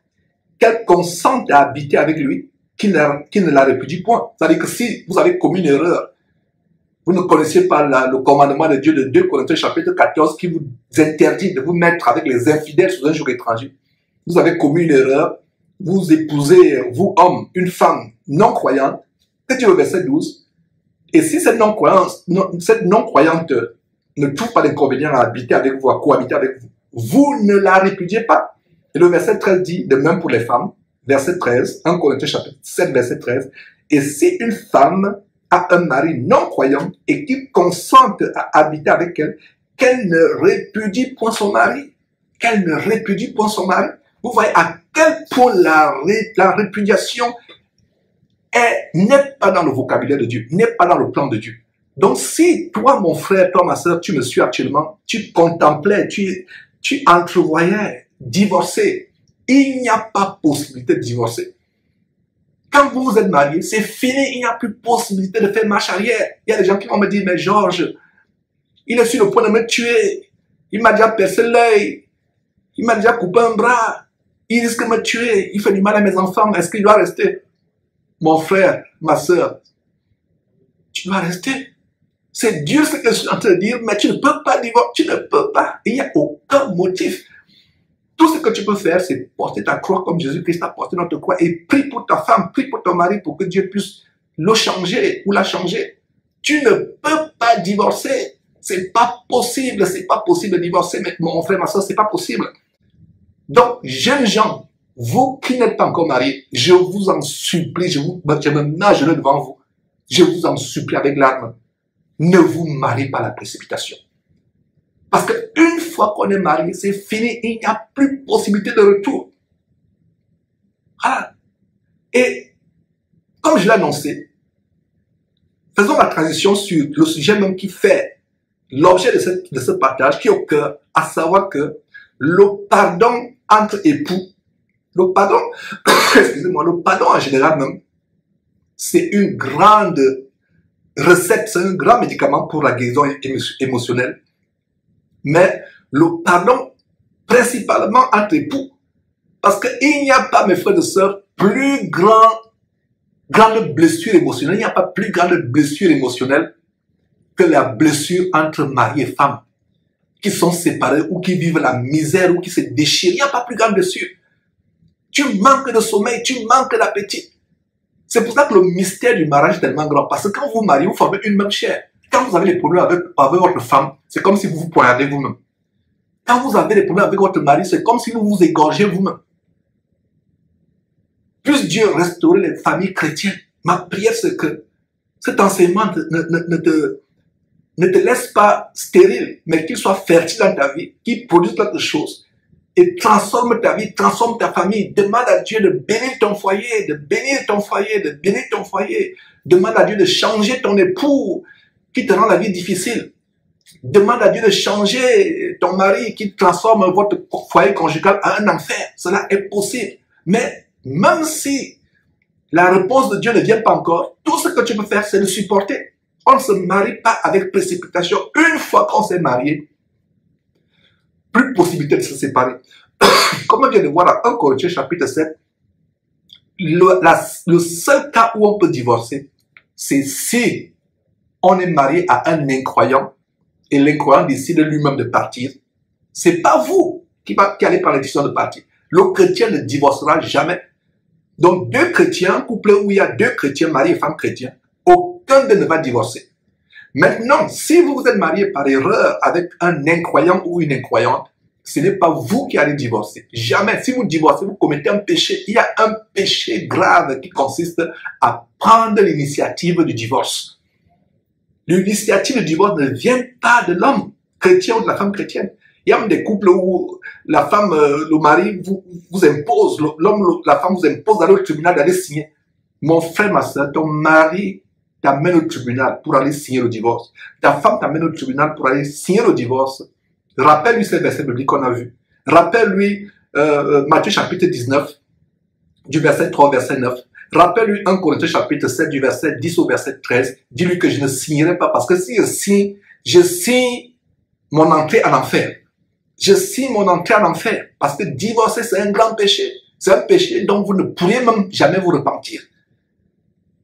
[SPEAKER 1] qu'elle consente à habiter avec lui, qu'il ne la répudie point. C'est-à-dire que si vous avez commis une erreur, vous ne connaissez pas le commandement de Dieu de 2 Corinthiens chapitre 14 qui vous interdit de vous mettre avec les infidèles sous un joug étranger. Vous avez commis une erreur, vous épousez, vous homme, une femme non croyante, c'est au verset 12, et si cette non-croyante ne trouve pas d'inconvénient à habiter avec vous, à cohabiter avec vous, vous ne la répudiez pas. Et le verset 13 dit, de même pour les femmes, verset 13, 1 Corinthiens chapitre 7, verset 13, et si une femme a un mari non croyant et qu'il consente à habiter avec elle, qu'elle ne répudie point son mari. Qu'elle ne répudie point son mari. Vous voyez à quel point la répudiation n'est pas dans le vocabulaire de Dieu, n'est pas dans le plan de Dieu. Donc si toi, mon frère, toi, ma soeur, tu me suis actuellement, tu contemplais, tu entrevoyais divorcer, il n'y a pas possibilité de divorcer. Quand vous vous êtes marié, c'est fini, il n'y a plus possibilité de faire marche arrière. Il y a des gens qui vont me dire, mais Georges, il est sur le point de me tuer, il m'a déjà percé l'œil, il m'a déjà coupé un bras, il risque de me tuer, il fait du mal à mes enfants, est-ce qu'il doit rester? Mon frère, ma soeur, tu dois rester. C'est Dieu ce que je suis en train de dire, mais tu ne peux pas divorcer, tu ne peux pas. Il n'y a aucun motif. Tout ce que tu peux faire, c'est porter ta croix comme Jésus-Christ a porté notre croix et prie pour ta femme, prie pour ton mari pour que Dieu puisse le changer ou la changer. Tu ne peux pas divorcer. C'est pas possible de divorcer, mais mon frère, ma soeur, c'est pas possible. Donc, jeunes gens, vous qui n'êtes pas encore mariés, je vous en supplie, je me mets à genoux devant vous, je vous en supplie avec larmes, ne vous mariez pas à la précipitation. Parce qu'une fois qu'on est marié, c'est fini, il n'y a plus possibilité de retour. Voilà. Et, comme je l'ai annoncé, faisons la transition sur le sujet même qui fait l'objet de ce partage, qui est au cœur, à savoir que le pardon entre époux, le pardon, excusez-moi, le pardon en général même, c'est une grande recette, c'est un grand médicament pour la guérison émotionnelle. Mais le pardon, principalement entre époux, parce qu'il n'y a pas, mes frères et sœurs, plus grande blessure émotionnelle, il n'y a pas plus grande blessure émotionnelle que la blessure entre mari et femme, qui sont séparés ou qui vivent la misère ou qui se déchirent. Il n'y a pas plus grande blessure. Tu manques de sommeil, tu manques d'appétit. C'est pour ça que le mystère du mariage est tellement grand. Parce que quand vous vous mariez, vous formez une même chair. Quand vous avez des problèmes avec votre femme, c'est comme si vous vous poignardez vous-même. Quand vous avez des problèmes avec votre mari, c'est comme si vous vous égorgez vous-même. Puisse Dieu restaurer les familles chrétiennes. Ma prière, c'est que cet enseignement ne te laisse pas stérile, mais qu'il soit fertile dans ta vie, qu'il produise quelque chose et transforme ta vie, transforme ta famille. Demande à Dieu de bénir ton foyer, de bénir ton foyer, de bénir ton foyer. Demande à Dieu de changer ton époux qui te rend la vie difficile. Demande à Dieu de changer ton mari qui transforme votre foyer conjugal en un enfer. Cela est possible. Mais même si la réponse de Dieu ne vient pas encore, tout ce que tu peux faire, c'est de supporter. On ne se marie pas avec précipitation. Une fois qu'on s'est marié, plus de possibilité de se séparer. Comme on vient de voir dans 1 Corinthiens chapitre 7, le seul cas où on peut divorcer, c'est si on est marié à un incroyant et l'incroyant décide lui-même de partir. C'est pas vous qui allez prendre la décision de partir. Le chrétien ne divorcera jamais. Donc, deux chrétiens, couple où il y a deux chrétiens, mari et femme chrétiens, aucun d'eux ne va divorcer. Maintenant, si vous vous êtes marié par erreur avec un incroyant ou une incroyante, ce n'est pas vous qui allez divorcer. Jamais. Si vous divorcez, vous commettez un péché. Il y a un péché grave qui consiste à prendre l'initiative du divorce. L'initiative du divorce ne vient pas de l'homme chrétien ou de la femme chrétienne. Il y a même des couples où la femme, le mari vous impose, l'homme, la femme vous impose d'aller au tribunal, d'aller signer. Mon frère, ma soeur, ton mari t'amène au tribunal pour aller signer le divorce. Ta femme t'amène au tribunal pour aller signer le divorce. Rappelle-lui ces versets bibliques qu'on a vus. Rappelle-lui Matthieu chapitre 19, du verset 3 au verset 9. Rappelle-lui 1 Corinthiens chapitre 7, du verset 10 au verset 13. Dis-lui que je ne signerai pas, parce que si je signe mon entrée en enfer. Je signe mon entrée en enfer, parce que divorcer, c'est un grand péché. C'est un péché dont vous ne pourriez même jamais vous repentir.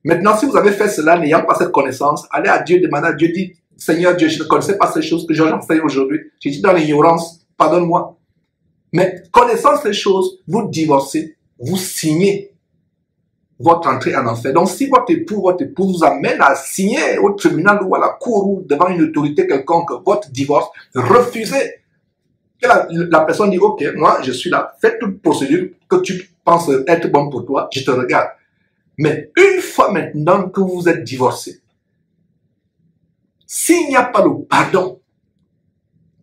[SPEAKER 1] Maintenant, si vous avez fait cela, n'ayant pas cette connaissance, allez à Dieu, demandez à Dieu, dites, Seigneur Dieu, je ne connaissais pas ces choses que j'enseigne aujourd'hui. Je dis dans l'ignorance, pardonne-moi. Mais connaissant ces choses, vous divorcez, vous signez votre entrée en enfer. Donc, si votre époux vous amène à signer au tribunal ou à la cour ou devant une autorité quelconque votre divorce, refusez. Et la personne dit, ok, moi, je suis là, fais toute procédure que tu penses être bonne pour toi, je te regarde. Mais une fois maintenant que vous êtes divorcé, s'il n'y a pas le pardon,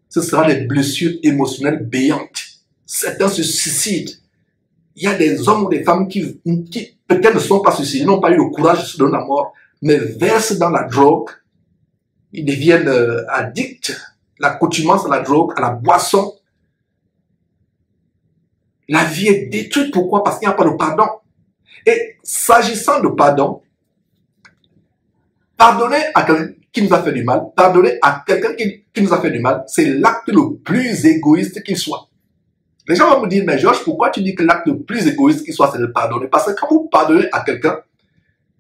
[SPEAKER 1] ce sera des blessures émotionnelles béantes. Certains se suicident. Il y a des hommes ou des femmes qui peut-être ne sont pas suicidés, n'ont pas eu le courage de se donner la mort, mais versent dans la drogue. Ils deviennent addicts, l'accoutumance à la drogue, à la boisson. La vie est détruite. Pourquoi? Parce qu'il n'y a pas de pardon. Et s'agissant de pardon, pardonner à quelqu'un qui nous a fait du mal, pardonner à quelqu'un qui nous a fait du mal, c'est l'acte le plus égoïste qu'il soit. Les gens vont me dire, mais Georges, pourquoi tu dis que l'acte le plus égoïste qu'il soit, c'est de pardonner? Parce que quand vous pardonnez à quelqu'un,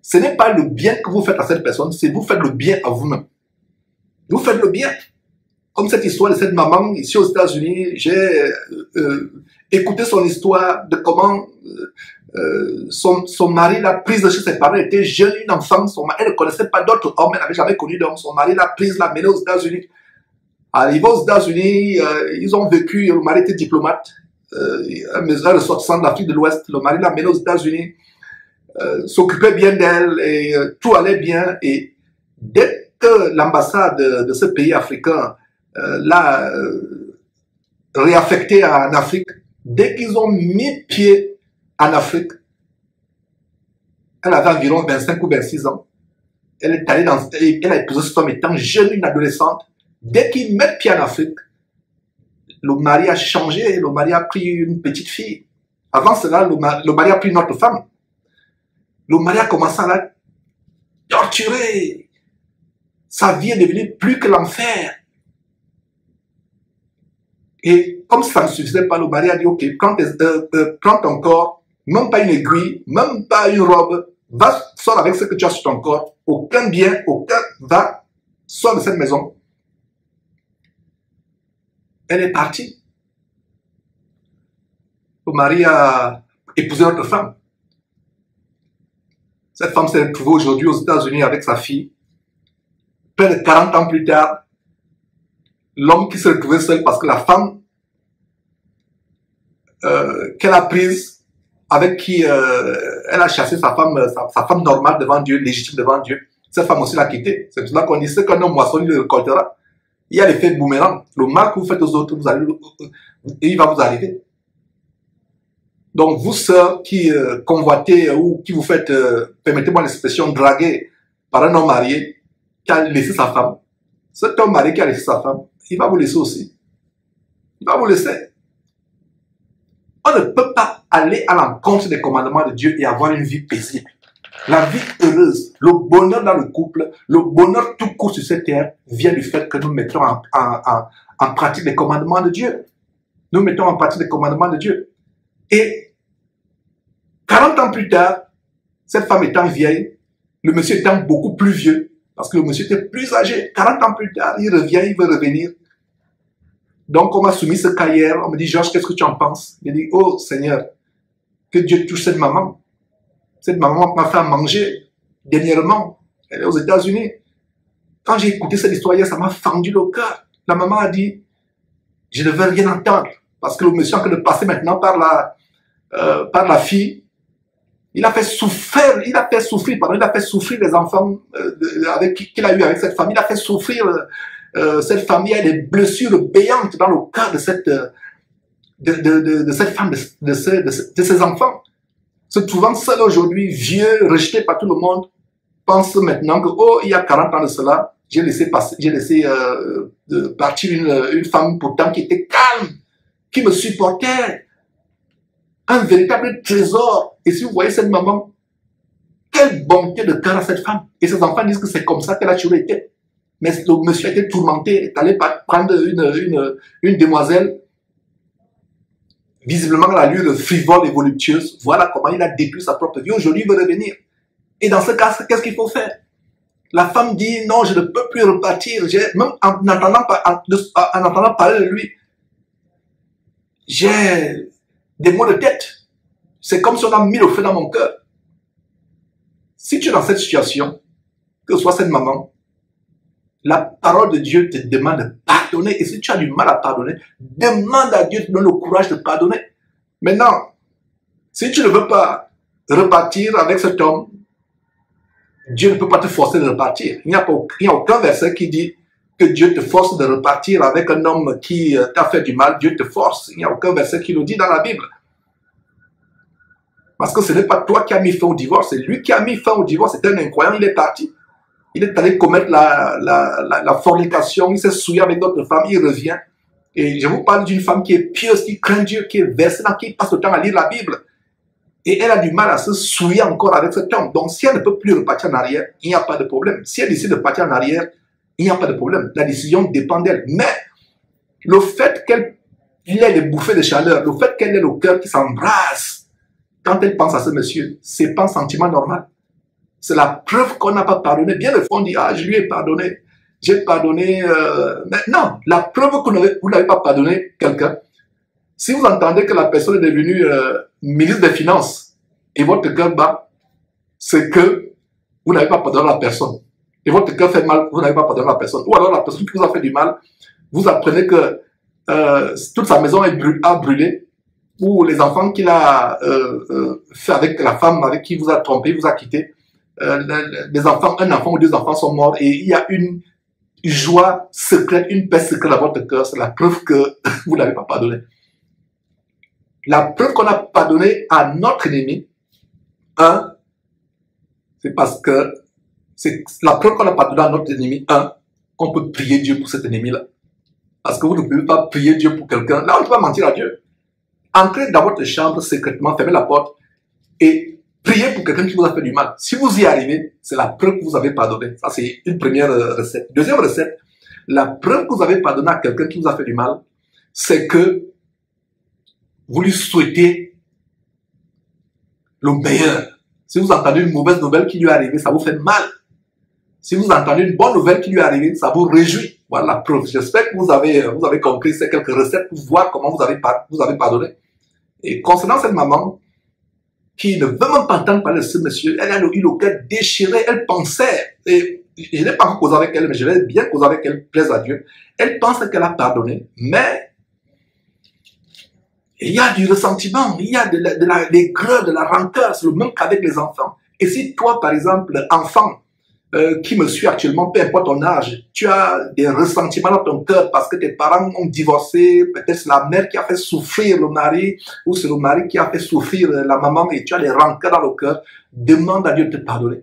[SPEAKER 1] ce n'est pas le bien que vous faites à cette personne, c'est vous faites le bien à vous-même. Vous faites le bien. Comme cette histoire de cette maman ici aux États-Unis, j'ai écouté son histoire de comment son mari l'a prise de chez ses parents. Elle était jeune, une enfant, elle ne connaissait pas d'autres hommes, elle n'avait jamais connu d'homme. Son mari l'a prise, l'a menée aux États-Unis. Arrivé aux États-Unis, ils ont vécu, le mari était diplomate, un ressortissant de l'Afrique de l'Ouest. Le mari l'a menée aux États-Unis, s'occupait bien d'elle et tout allait bien. Et dès que l'ambassade de ce pays africain l'a réaffectée en Afrique, dès qu'ils ont mis pied en Afrique, elle avait environ 25 ou 26 ans. Elle est allée elle a épousé cet homme étant jeune, une adolescente. Dès qu'ils mettent pied en Afrique, le mari a changé, le mari a pris une petite fille. Avant cela, le mari a pris une autre femme. Le mari a commencé à la torturer. Sa vie est devenue plus que l'enfer. Et comme ça ne suffisait pas, le mari a dit, ok, prends ton corps, même pas une aiguille, même pas une robe, va, sors avec ce que tu as sur ton corps, aucun bien, sors de cette maison. Elle est partie. Le mari a épousé une autre femme. Cette femme s'est retrouvée aujourd'hui aux États-Unis avec sa fille. Près de 40 ans plus tard, l'homme qui s'est retrouvé seul parce que la femme qu'elle a prise, avec qui elle a chassé sa femme normale devant Dieu, légitime devant Dieu, cette femme aussi l'a quitté. C'est pour cela qu'on dit ce qu'un homme moissonne, il le récoltera. Il y a l'effet boomerang. Le mal que vous faites aux autres, il va vous arriver. Donc, vous, sœurs, qui convoitez ou qui vous faites, permettez-moi l'expression, draguer par un homme marié qui a laissé sa femme, cet homme marié qui a laissé sa femme, il va vous laisser aussi. Il va vous laisser. On ne peut pas aller à l'encontre des commandements de Dieu et avoir une vie paisible. La vie heureuse, le bonheur dans le couple, le bonheur tout court sur cette terre vient du fait que nous mettons en pratique les commandements de Dieu. Nous mettons en pratique les commandements de Dieu. Et 40 ans plus tard, cette femme étant vieille, le monsieur étant beaucoup plus vieux, parce que le monsieur était plus âgé, 40 ans plus tard, il revient, il veut revenir. Donc on m'a soumis ce cas hier, on me dit, Georges, qu'est-ce que tu en penses? Il dit, oh Seigneur, que Dieu touche cette maman. Cette maman m'a fait à manger dernièrement. Elle est aux États-Unis. Quand j'ai écouté cette histoire hier, ça m'a fendu le cœur. La maman a dit, je ne veux rien entendre. Parce que le monsieur est en train de passer maintenant par la fille. Il a fait souffrir les enfants qu'il a eu avec cette famille. Il a fait souffrir cette famille. Il y a des blessures béantes dans le cœur de cette femme, de ses enfants. Se trouvant seul aujourd'hui, vieux, rejeté par tout le monde, pense maintenant que, oh, il y a 40 ans de cela, j'ai laissé partir une femme pourtant qui était calme, qui me supportait, un véritable trésor. Et si vous voyez cette maman, quelle bonté de cœur à cette femme. Et ses enfants disent que c'est comme ça qu'elle a toujours été. Mais le monsieur a été tourmenté, est allé prendre une demoiselle, visiblement à l'allure frivole et voluptueuse. Voilà comment il a détruit sa propre vie. Aujourd'hui, il veut revenir. Et dans ce cas, qu'est-ce qu'il faut faire? La femme dit, non, je ne peux plus repartir. Même en entendant parler de lui, j'ai des maux de tête. C'est comme si on a mis le feu dans mon cœur. Si tu es dans cette situation, que ce soit cette maman, la parole de Dieu te demande de pardonner. Et si tu as du mal à pardonner, demande à Dieu de te donner le courage de pardonner. Maintenant, si tu ne veux pas repartir avec cet homme, Dieu ne peut pas te forcer de repartir. Il n'y a aucun verset qui dit que Dieu te force de repartir avec un homme qui t'a fait du mal. Dieu te force. Il n'y a aucun verset qui le dit dans la Bible. Parce que ce n'est pas toi qui as mis fin au divorce, c'est lui qui a mis fin au divorce. C'est un incroyant, il est parti. Il est allé commettre la fornication, il s'est souillé avec d'autres femmes, il revient. Et je vous parle d'une femme qui est pieuse, qui craint Dieu, qui est versée, qui passe le temps à lire la Bible. Et elle a du mal à se souiller encore avec cet homme. Donc si elle ne peut plus repartir en arrière, il n'y a pas de problème. Si elle décide de partir en arrière, il n'y a pas de problème. La décision dépend d'elle. Mais le fait qu'elle ait les bouffées de chaleur, le fait qu'elle ait le cœur qui s'embrasse, quand elle pense à ce monsieur, ce n'est pas un sentiment normal. C'est la preuve qu'on n'a pas pardonné. Bien le fond, on dit, ah, je lui ai pardonné. J'ai pardonné. Mais non, la preuve que vous n'avez pas pardonné quelqu'un, si vous entendez que la personne est devenue ministre des Finances et votre cœur bat, c'est que vous n'avez pas pardonné la personne. Et votre cœur fait mal, vous n'avez pas pardonné la personne. Ou alors la personne qui vous a fait du mal, vous apprenez que toute sa maison a brûlé, ou les enfants qu'il a fait avec la femme avec qui vous a trompé, vous a quitté. Un enfant ou deux enfants sont morts et il y a une joie secrète, une paix secrète dans votre cœur. C'est la preuve que vous n'avez pas pardonné. La preuve qu'on a pardonné à notre ennemi, c'est parce que c'est la preuve qu'on a pardonné à notre ennemi, qu'on peut prier Dieu pour cet ennemi-là. Parce que vous ne pouvez pas prier Dieu pour quelqu'un. Là, on ne peut pas mentir à Dieu. Entrez dans votre chambre secrètement, fermez la porte et priez pour quelqu'un qui vous a fait du mal. Si vous y arrivez, c'est la preuve que vous avez pardonné. Ça, c'est une première recette. Deuxième recette, la preuve que vous avez pardonné à quelqu'un qui vous a fait du mal, c'est que vous lui souhaitez le meilleur. Si vous entendez une mauvaise nouvelle qui lui est arrivée, ça vous fait mal. Si vous entendez une bonne nouvelle qui lui est arrivée, ça vous réjouit. Voilà la preuve. J'espère que vous avez compris ces quelques recettes pour voir comment vous avez pardonné. Et concernant cette maman, qui ne veut même pas entendre parler de ce monsieur, elle a eu le cœur déchiré, elle pensait, et je n'ai pas encore causé avec elle, mais je vais bien causer avec elle, plaise à Dieu, elle pense qu'elle a pardonné, mais il y a du ressentiment, il y a de l'aigreur, de la rancœur, c'est le même qu'avec les enfants. Et si toi, par exemple, enfant, qui me suit actuellement, peu importe ton âge, tu as des ressentiments dans ton cœur parce que tes parents ont divorcé, peut-être c'est la mère qui a fait souffrir le mari, ou c'est le mari qui a fait souffrir la maman, et tu as des rancœurs dans le cœur, demande à Dieu de te pardonner.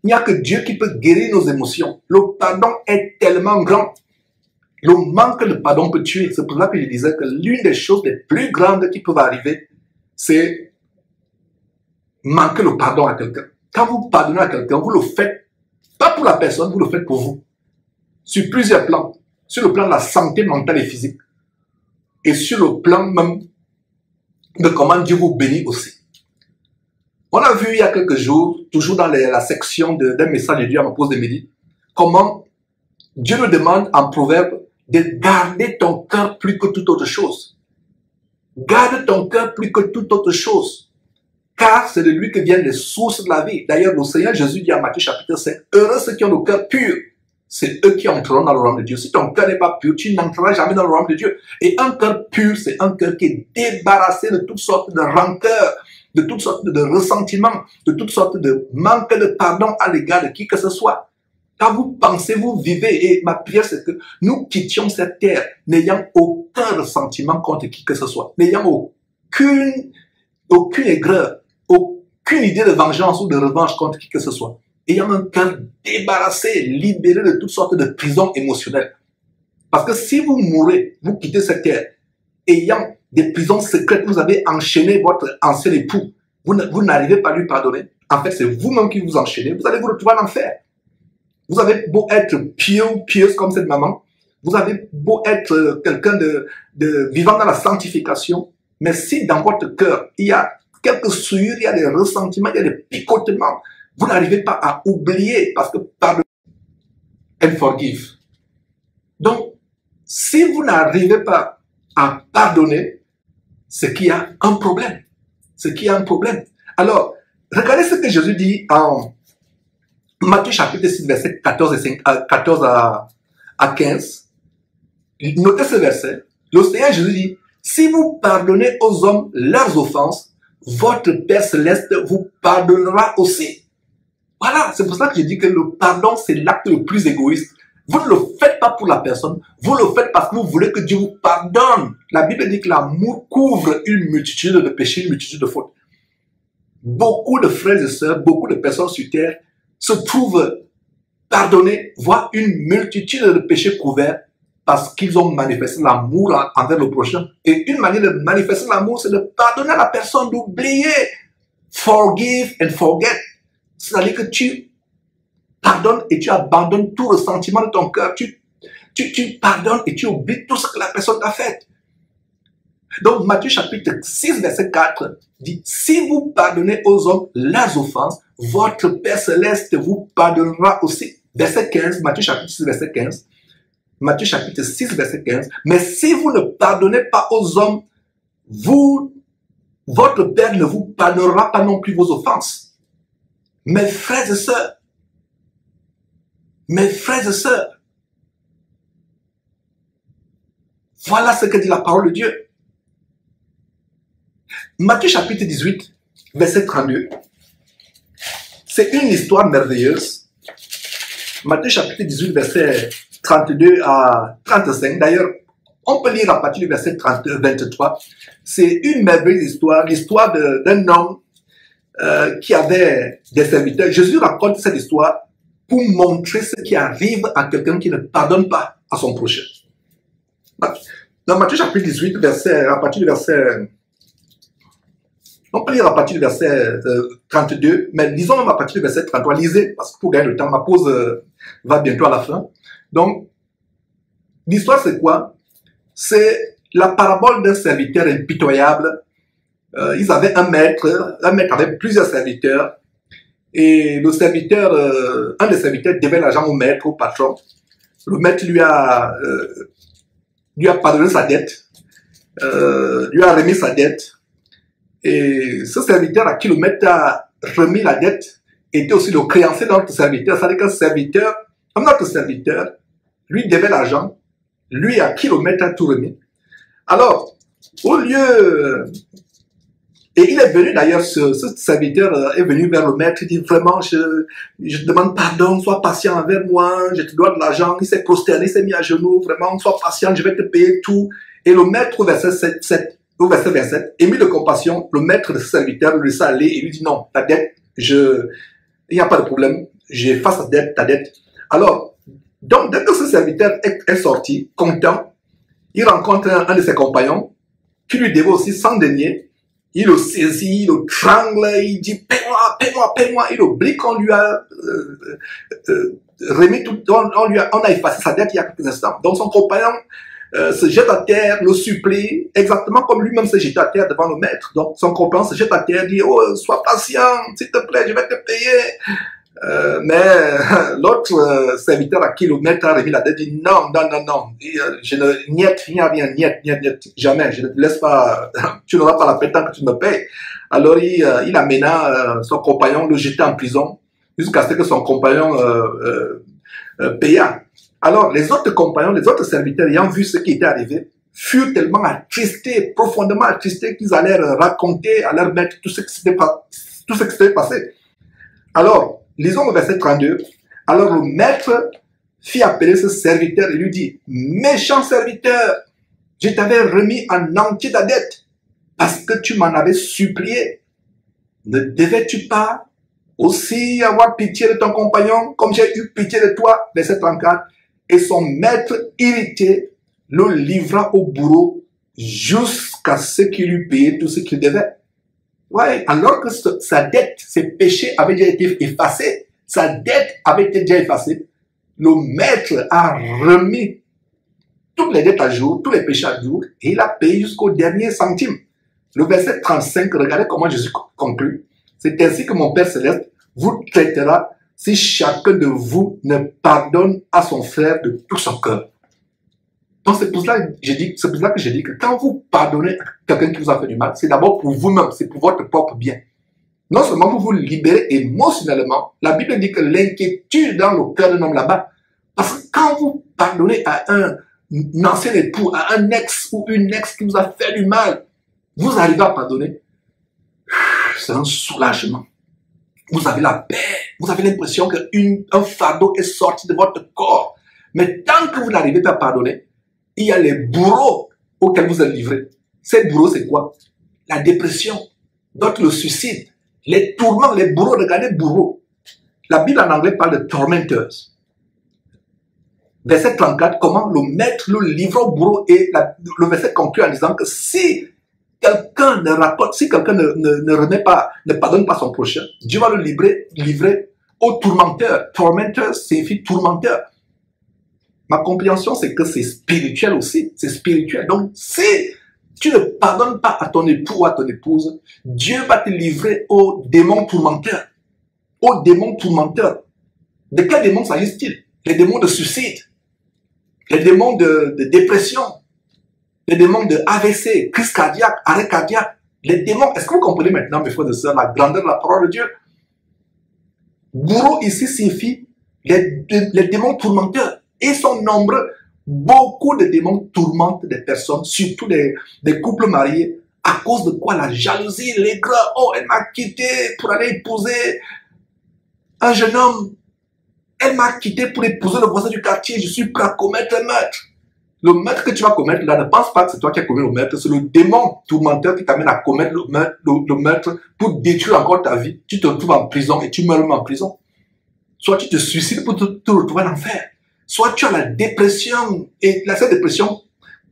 [SPEAKER 1] Il n'y a que Dieu qui peut guérir nos émotions. Le pardon est tellement grand. Le manque de pardon peut tuer. C'est pour ça que je disais que l'une des choses les plus grandes qui peuvent arriver, c'est manquer le pardon à quelqu'un. Quand vous pardonnez à quelqu'un, vous le faites pas pour la personne, vous le faites pour vous. Sur plusieurs plans. Sur le plan de la santé mentale et physique. Et sur le plan même de comment Dieu vous bénit aussi. On a vu il y a quelques jours, toujours dans la section d'un message de Dieu à ma pause de midi, comment Dieu nous demande en Proverbe de garder ton cœur plus que toute autre chose. Garde ton cœur plus que toute autre chose. Car c'est de lui que viennent les sources de la vie. D'ailleurs, le Seigneur Jésus dit à Matthieu chapitre 5, heureux ceux qui ont le cœur pur, c'est eux qui entreront dans le royaume de Dieu. Si ton cœur n'est pas pur, tu n'entreras jamais dans le royaume de Dieu. Et un cœur pur, c'est un cœur qui est débarrassé de toutes sortes de rancœurs, de toutes sortes de ressentiments, de toutes sortes de manque de pardon à l'égard de qui que ce soit. Quand vous pensez, vous vivez, et ma prière c'est que nous quittions cette terre n'ayant aucun ressentiment contre qui que ce soit, n'ayant aucune aigreur, aucune idée de vengeance ou de revanche contre qui que ce soit, ayant un cœur débarrassé, libéré de toutes sortes de prisons émotionnelles. Parce que si vous mourrez, vous quittez cette terre, ayant des prisons secrètes, vous avez enchaîné votre ancien époux, vous n'arrivez pas à lui pardonner. En fait, c'est vous-même qui vous enchaînez. Vous allez vous retrouver en enfer. Vous avez beau être pieux ou pieuse comme cette maman, vous avez beau être quelqu'un de vivant dans la sanctification, mais si dans votre cœur, il y a quelques souillures, il y a des ressentiments, il y a des picotements, vous n'arrivez pas à oublier parce que pardon and forgive. Donc, si vous n'arrivez pas à pardonner, c'est qu'il y a un problème. C'est qu'il y a un problème. Alors, regardez ce que Jésus dit en Matthieu chapitre 6, verset 14 à 15. Notez ce verset. Le Seigneur Jésus dit, si vous pardonnez aux hommes leurs offenses, votre Père Céleste vous pardonnera aussi. Voilà, c'est pour ça que je dis que le pardon, c'est l'acte le plus égoïste. Vous ne le faites pas pour la personne, vous le faites parce que vous voulez que Dieu vous pardonne. La Bible dit que l'amour couvre une multitude de péchés, une multitude de fautes. Beaucoup de frères et sœurs, beaucoup de personnes sur terre se trouvent pardonnés, voire une multitude de péchés couverts parce qu'ils ont manifesté l'amour envers le prochain. Et une manière de manifester l'amour, c'est de pardonner à la personne, d'oublier. Forgive and forget. C'est-à-dire que tu pardonnes et tu abandonnes tout ressentiment de ton cœur. Tu pardonnes et tu oublies tout ce que la personne t'a fait. Donc, Matthieu chapitre 6, verset 4 dit, si vous pardonnez aux hommes leurs offenses, votre Père Céleste vous pardonnera aussi. Verset 15, Matthieu chapitre 6, verset 15. Matthieu chapitre 6, verset 15. Mais si vous ne pardonnez pas aux hommes, votre Père ne vous pardonnera pas non plus vos offenses. Mes frères et sœurs, voilà ce que dit la parole de Dieu. Matthieu chapitre 18, verset 32. C'est une histoire merveilleuse. Matthieu chapitre 18, verset 32 à 35. D'ailleurs, on peut lire à partir du verset 23. C'est une merveilleuse histoire, l'histoire d'un homme qui avait des serviteurs. Jésus raconte cette histoire pour montrer ce qui arrive à quelqu'un qui ne pardonne pas à son prochain. Dans Matthieu chapitre 18, à partir du verset... On peut lire à partir du verset 32, mais lisons même à partir du verset 33. Lisez, parce que pour gagner le temps, ma pause va bientôt à la fin. Donc, l'histoire c'est quoi? C'est la parabole d'un serviteur impitoyable. Ils avaient un maître avait plusieurs serviteurs. Et le serviteur, un des serviteurs devait l'argent au maître, au patron. Le maître lui a pardonné sa dette, lui a remis sa dette. Et ce serviteur à qui le maître a remis la dette était aussi le créancier de notre serviteur. C'est-à-dire qu'un serviteur, comme notre serviteur, lui devait l'argent, lui à qui le maître a tout remis. Alors, au lieu... Et il est venu d'ailleurs, ce serviteur est venu vers le maître, il dit vraiment, je te demande pardon, sois patient envers moi, je te dois de l'argent. Il s'est prosterné, il s'est mis à genoux, vraiment, sois patient, je vais te payer tout. Et le maître, au verset 27, ému de compassion, le maître de ce serviteur le laissa aller et lui dit non, ta dette, il n'y a pas de problème, j'efface ta dette. Alors, donc, dès que ce serviteur est sorti, content, il rencontre un de ses compagnons qui lui devait aussi 100 deniers. Il le saisit, il le trangle, il dit paie-moi, paie-moi, paie-moi. Il oublie qu'on lui a remis tout, on a effacé sa dette il y a quelques instants. Donc son compagnon se jette à terre, le supplie, exactement comme lui-même se jette à terre devant le maître. Donc son compagnon se jette à terre, dit oh, sois patient, s'il te plaît, je vais te payer. Mais l'autre serviteur à qui le maître a remis la dette dit non, non, non, non, je ne niette, il n'y a rien, niette, jamais, je ne te laisse pas, tu n'auras pas la peine tant que tu me payes. Alors il amena son compagnon, le jeter en prison, jusqu'à ce que son compagnon paya. Alors les autres compagnons, les autres serviteurs ayant vu ce qui était arrivé, furent tellement attristés, profondément attristés, qu'ils allèrent raconter à leur maître tout ce qui s'était passé. Alors, lisons le verset 32. Alors le maître fit appeler ce serviteur et lui dit, méchant serviteur, je t'avais remis en entier ta dette parce que tu m'en avais supplié. Ne devais-tu pas aussi avoir pitié de ton compagnon comme j'ai eu pitié de toi? Verset 34. Et son maître irrité le livra au bourreau jusqu'à ce qu'il eût payé tout ce qu'il devait. Ouais, alors que sa dette, ses péchés avaient déjà été effacés, sa dette avait été déjà effacée, le maître a remis toutes les dettes à jour, tous les péchés à jour, et il a payé jusqu'au dernier centime. Le verset 35, regardez comment Jésus conclut. C'est ainsi que mon Père Céleste vous traitera si chacun de vous ne pardonne à son frère de tout son cœur. Donc c'est pour cela que j'ai dit que quand vous pardonnez à quelqu'un qui vous a fait du mal, c'est d'abord pour vous-même, c'est pour votre propre bien. Non seulement vous vous libérez émotionnellement, la Bible dit que l'inquiétude dans le cœur d'un homme là-bas, parce que quand vous pardonnez à un ancien époux, à un ex ou une ex qui vous a fait du mal, vous arrivez à pardonner, c'est un soulagement. Vous avez la paix, vous avez l'impression qu'un fardeau est sorti de votre corps. Mais tant que vous n'arrivez pas à pardonner, il y a les bourreaux auxquels vous êtes livrés. Ces bourreaux, c'est quoi? La dépression, d'autres le suicide, les tourments, les bourreaux. Regardez bourreaux. La Bible en anglais parle de tormentors. Verset 34, comment le maître le livre au bourreau, et le verset conclut en disant que si quelqu'un ne pardonne pas son prochain, Dieu va le livrer au tourmenteur. Tormentor signifie tourmenteur. Ma compréhension, c'est que c'est spirituel aussi. C'est spirituel. Donc, si tu ne pardonnes pas à ton époux ou à ton épouse, Dieu va te livrer aux démons tourmenteurs. Aux démons tourmenteurs. De quels démons s'agit-il? Les démons de suicide, les démons de dépression, les démons de AVC, crise cardiaque, arrêt cardiaque. Les démons, est-ce que vous comprenez maintenant, mes frères et sœurs, la grandeur de la parole de Dieu? Bourreau ici signifie les démons tourmenteurs. Ils sont nombreux. Beaucoup de démons tourmentent des personnes, surtout des couples mariés. À cause de quoi? La jalousie, l'aigreur. Oh, elle m'a quitté pour aller épouser un jeune homme. Elle m'a quitté pour épouser le voisin du quartier. Je suis prêt à commettre un meurtre. Le meurtre que tu vas commettre là, ne pense pas que c'est toi qui as commis le meurtre. C'est le démon tourmenteur qui t'amène à commettre le meurtre pour détruire encore ta vie. Tu te retrouves en prison et tu meurs même en prison. Soit tu te suicides pour te retrouver en enfer. Soit tu as la dépression, et cette dépression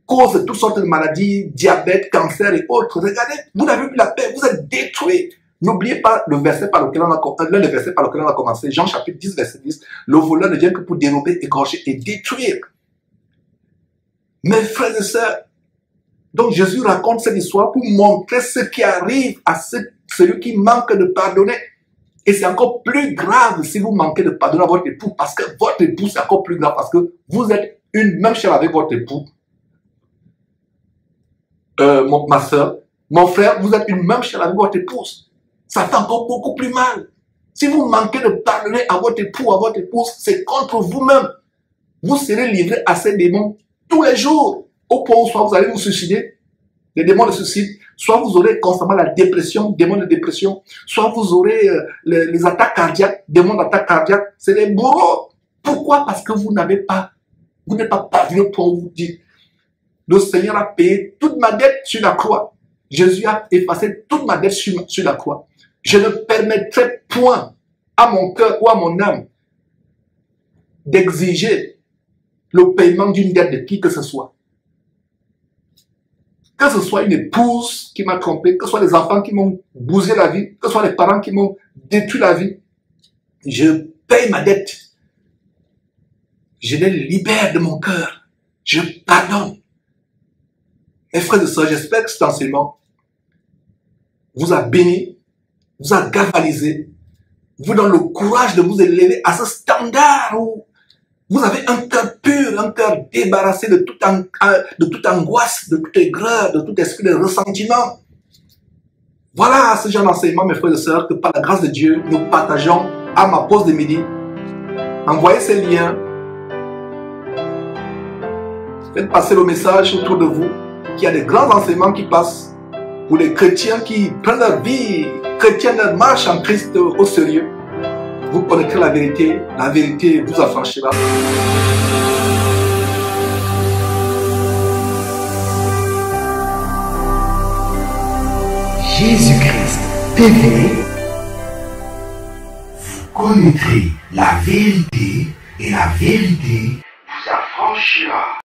[SPEAKER 1] cause toutes sortes de maladies, diabète, cancer et autres. Regardez, vous n'avez plus la paix, vous êtes détruits. N'oubliez pas l'un des versets par lequel on a commencé, Jean chapitre 10, verset 10. Le voleur ne vient que pour dérober, égorger et détruire. Mes frères et sœurs, donc Jésus raconte cette histoire pour montrer ce qui arrive à celui qui manque de pardonner. Et c'est encore plus grave si vous manquez de pardonner à votre époux, parce que votre époux, c'est encore plus grave, parce que vous êtes une même chair avec votre époux. Ma soeur, mon frère, vous êtes une même chair avec votre épouse. Ça fait encore beaucoup plus mal. Si vous manquez de pardonner à votre époux, à votre épouse, c'est contre vous-même. Vous serez livré à ces démons tous les jours, au point où soit vous allez vous suicider, les démons de suicide, soit vous aurez constamment la dépression, démons de dépression, soit vous aurez les attaques cardiaques, démons d'attaque cardiaque. C'est les bourreaux. Pourquoi? Parce que vous n'êtes pas parvenu pour vous dire. Le Seigneur a payé toute ma dette sur la croix. Jésus a effacé toute ma dette sur la croix. Je ne permettrai point à mon cœur ou à mon âme d'exiger le paiement d'une dette de qui que ce soit. Que ce soit une épouse qui m'a trompé, que ce soit les enfants qui m'ont bousillé la vie, que ce soit les parents qui m'ont détruit la vie, je paye ma dette. Je les libère de mon cœur. Je pardonne. Mes frères et sœurs, j'espère que cet enseignement vous a béni, vous a galvanisé, vous donne le courage de vous élever à ce standard où vous avez un cœur pur, un cœur débarrassé de toute angoisse, de toute aigreur, de tout esprit de ressentiment. Voilà ce genre d'enseignement, mes frères et sœurs, que par la grâce de Dieu, nous partageons à ma pause de midi. Envoyez ces liens. Faites passer le message autour de vous qu'il y a des grands enseignements qui passent pour les chrétiens qui prennent leur vie chrétienne, leur marche en Christ au sérieux. Vous connaîtrez la vérité vous affranchira.
[SPEAKER 2] Jésus-Christ TV, vous connaîtrez la vérité et la vérité vous affranchira.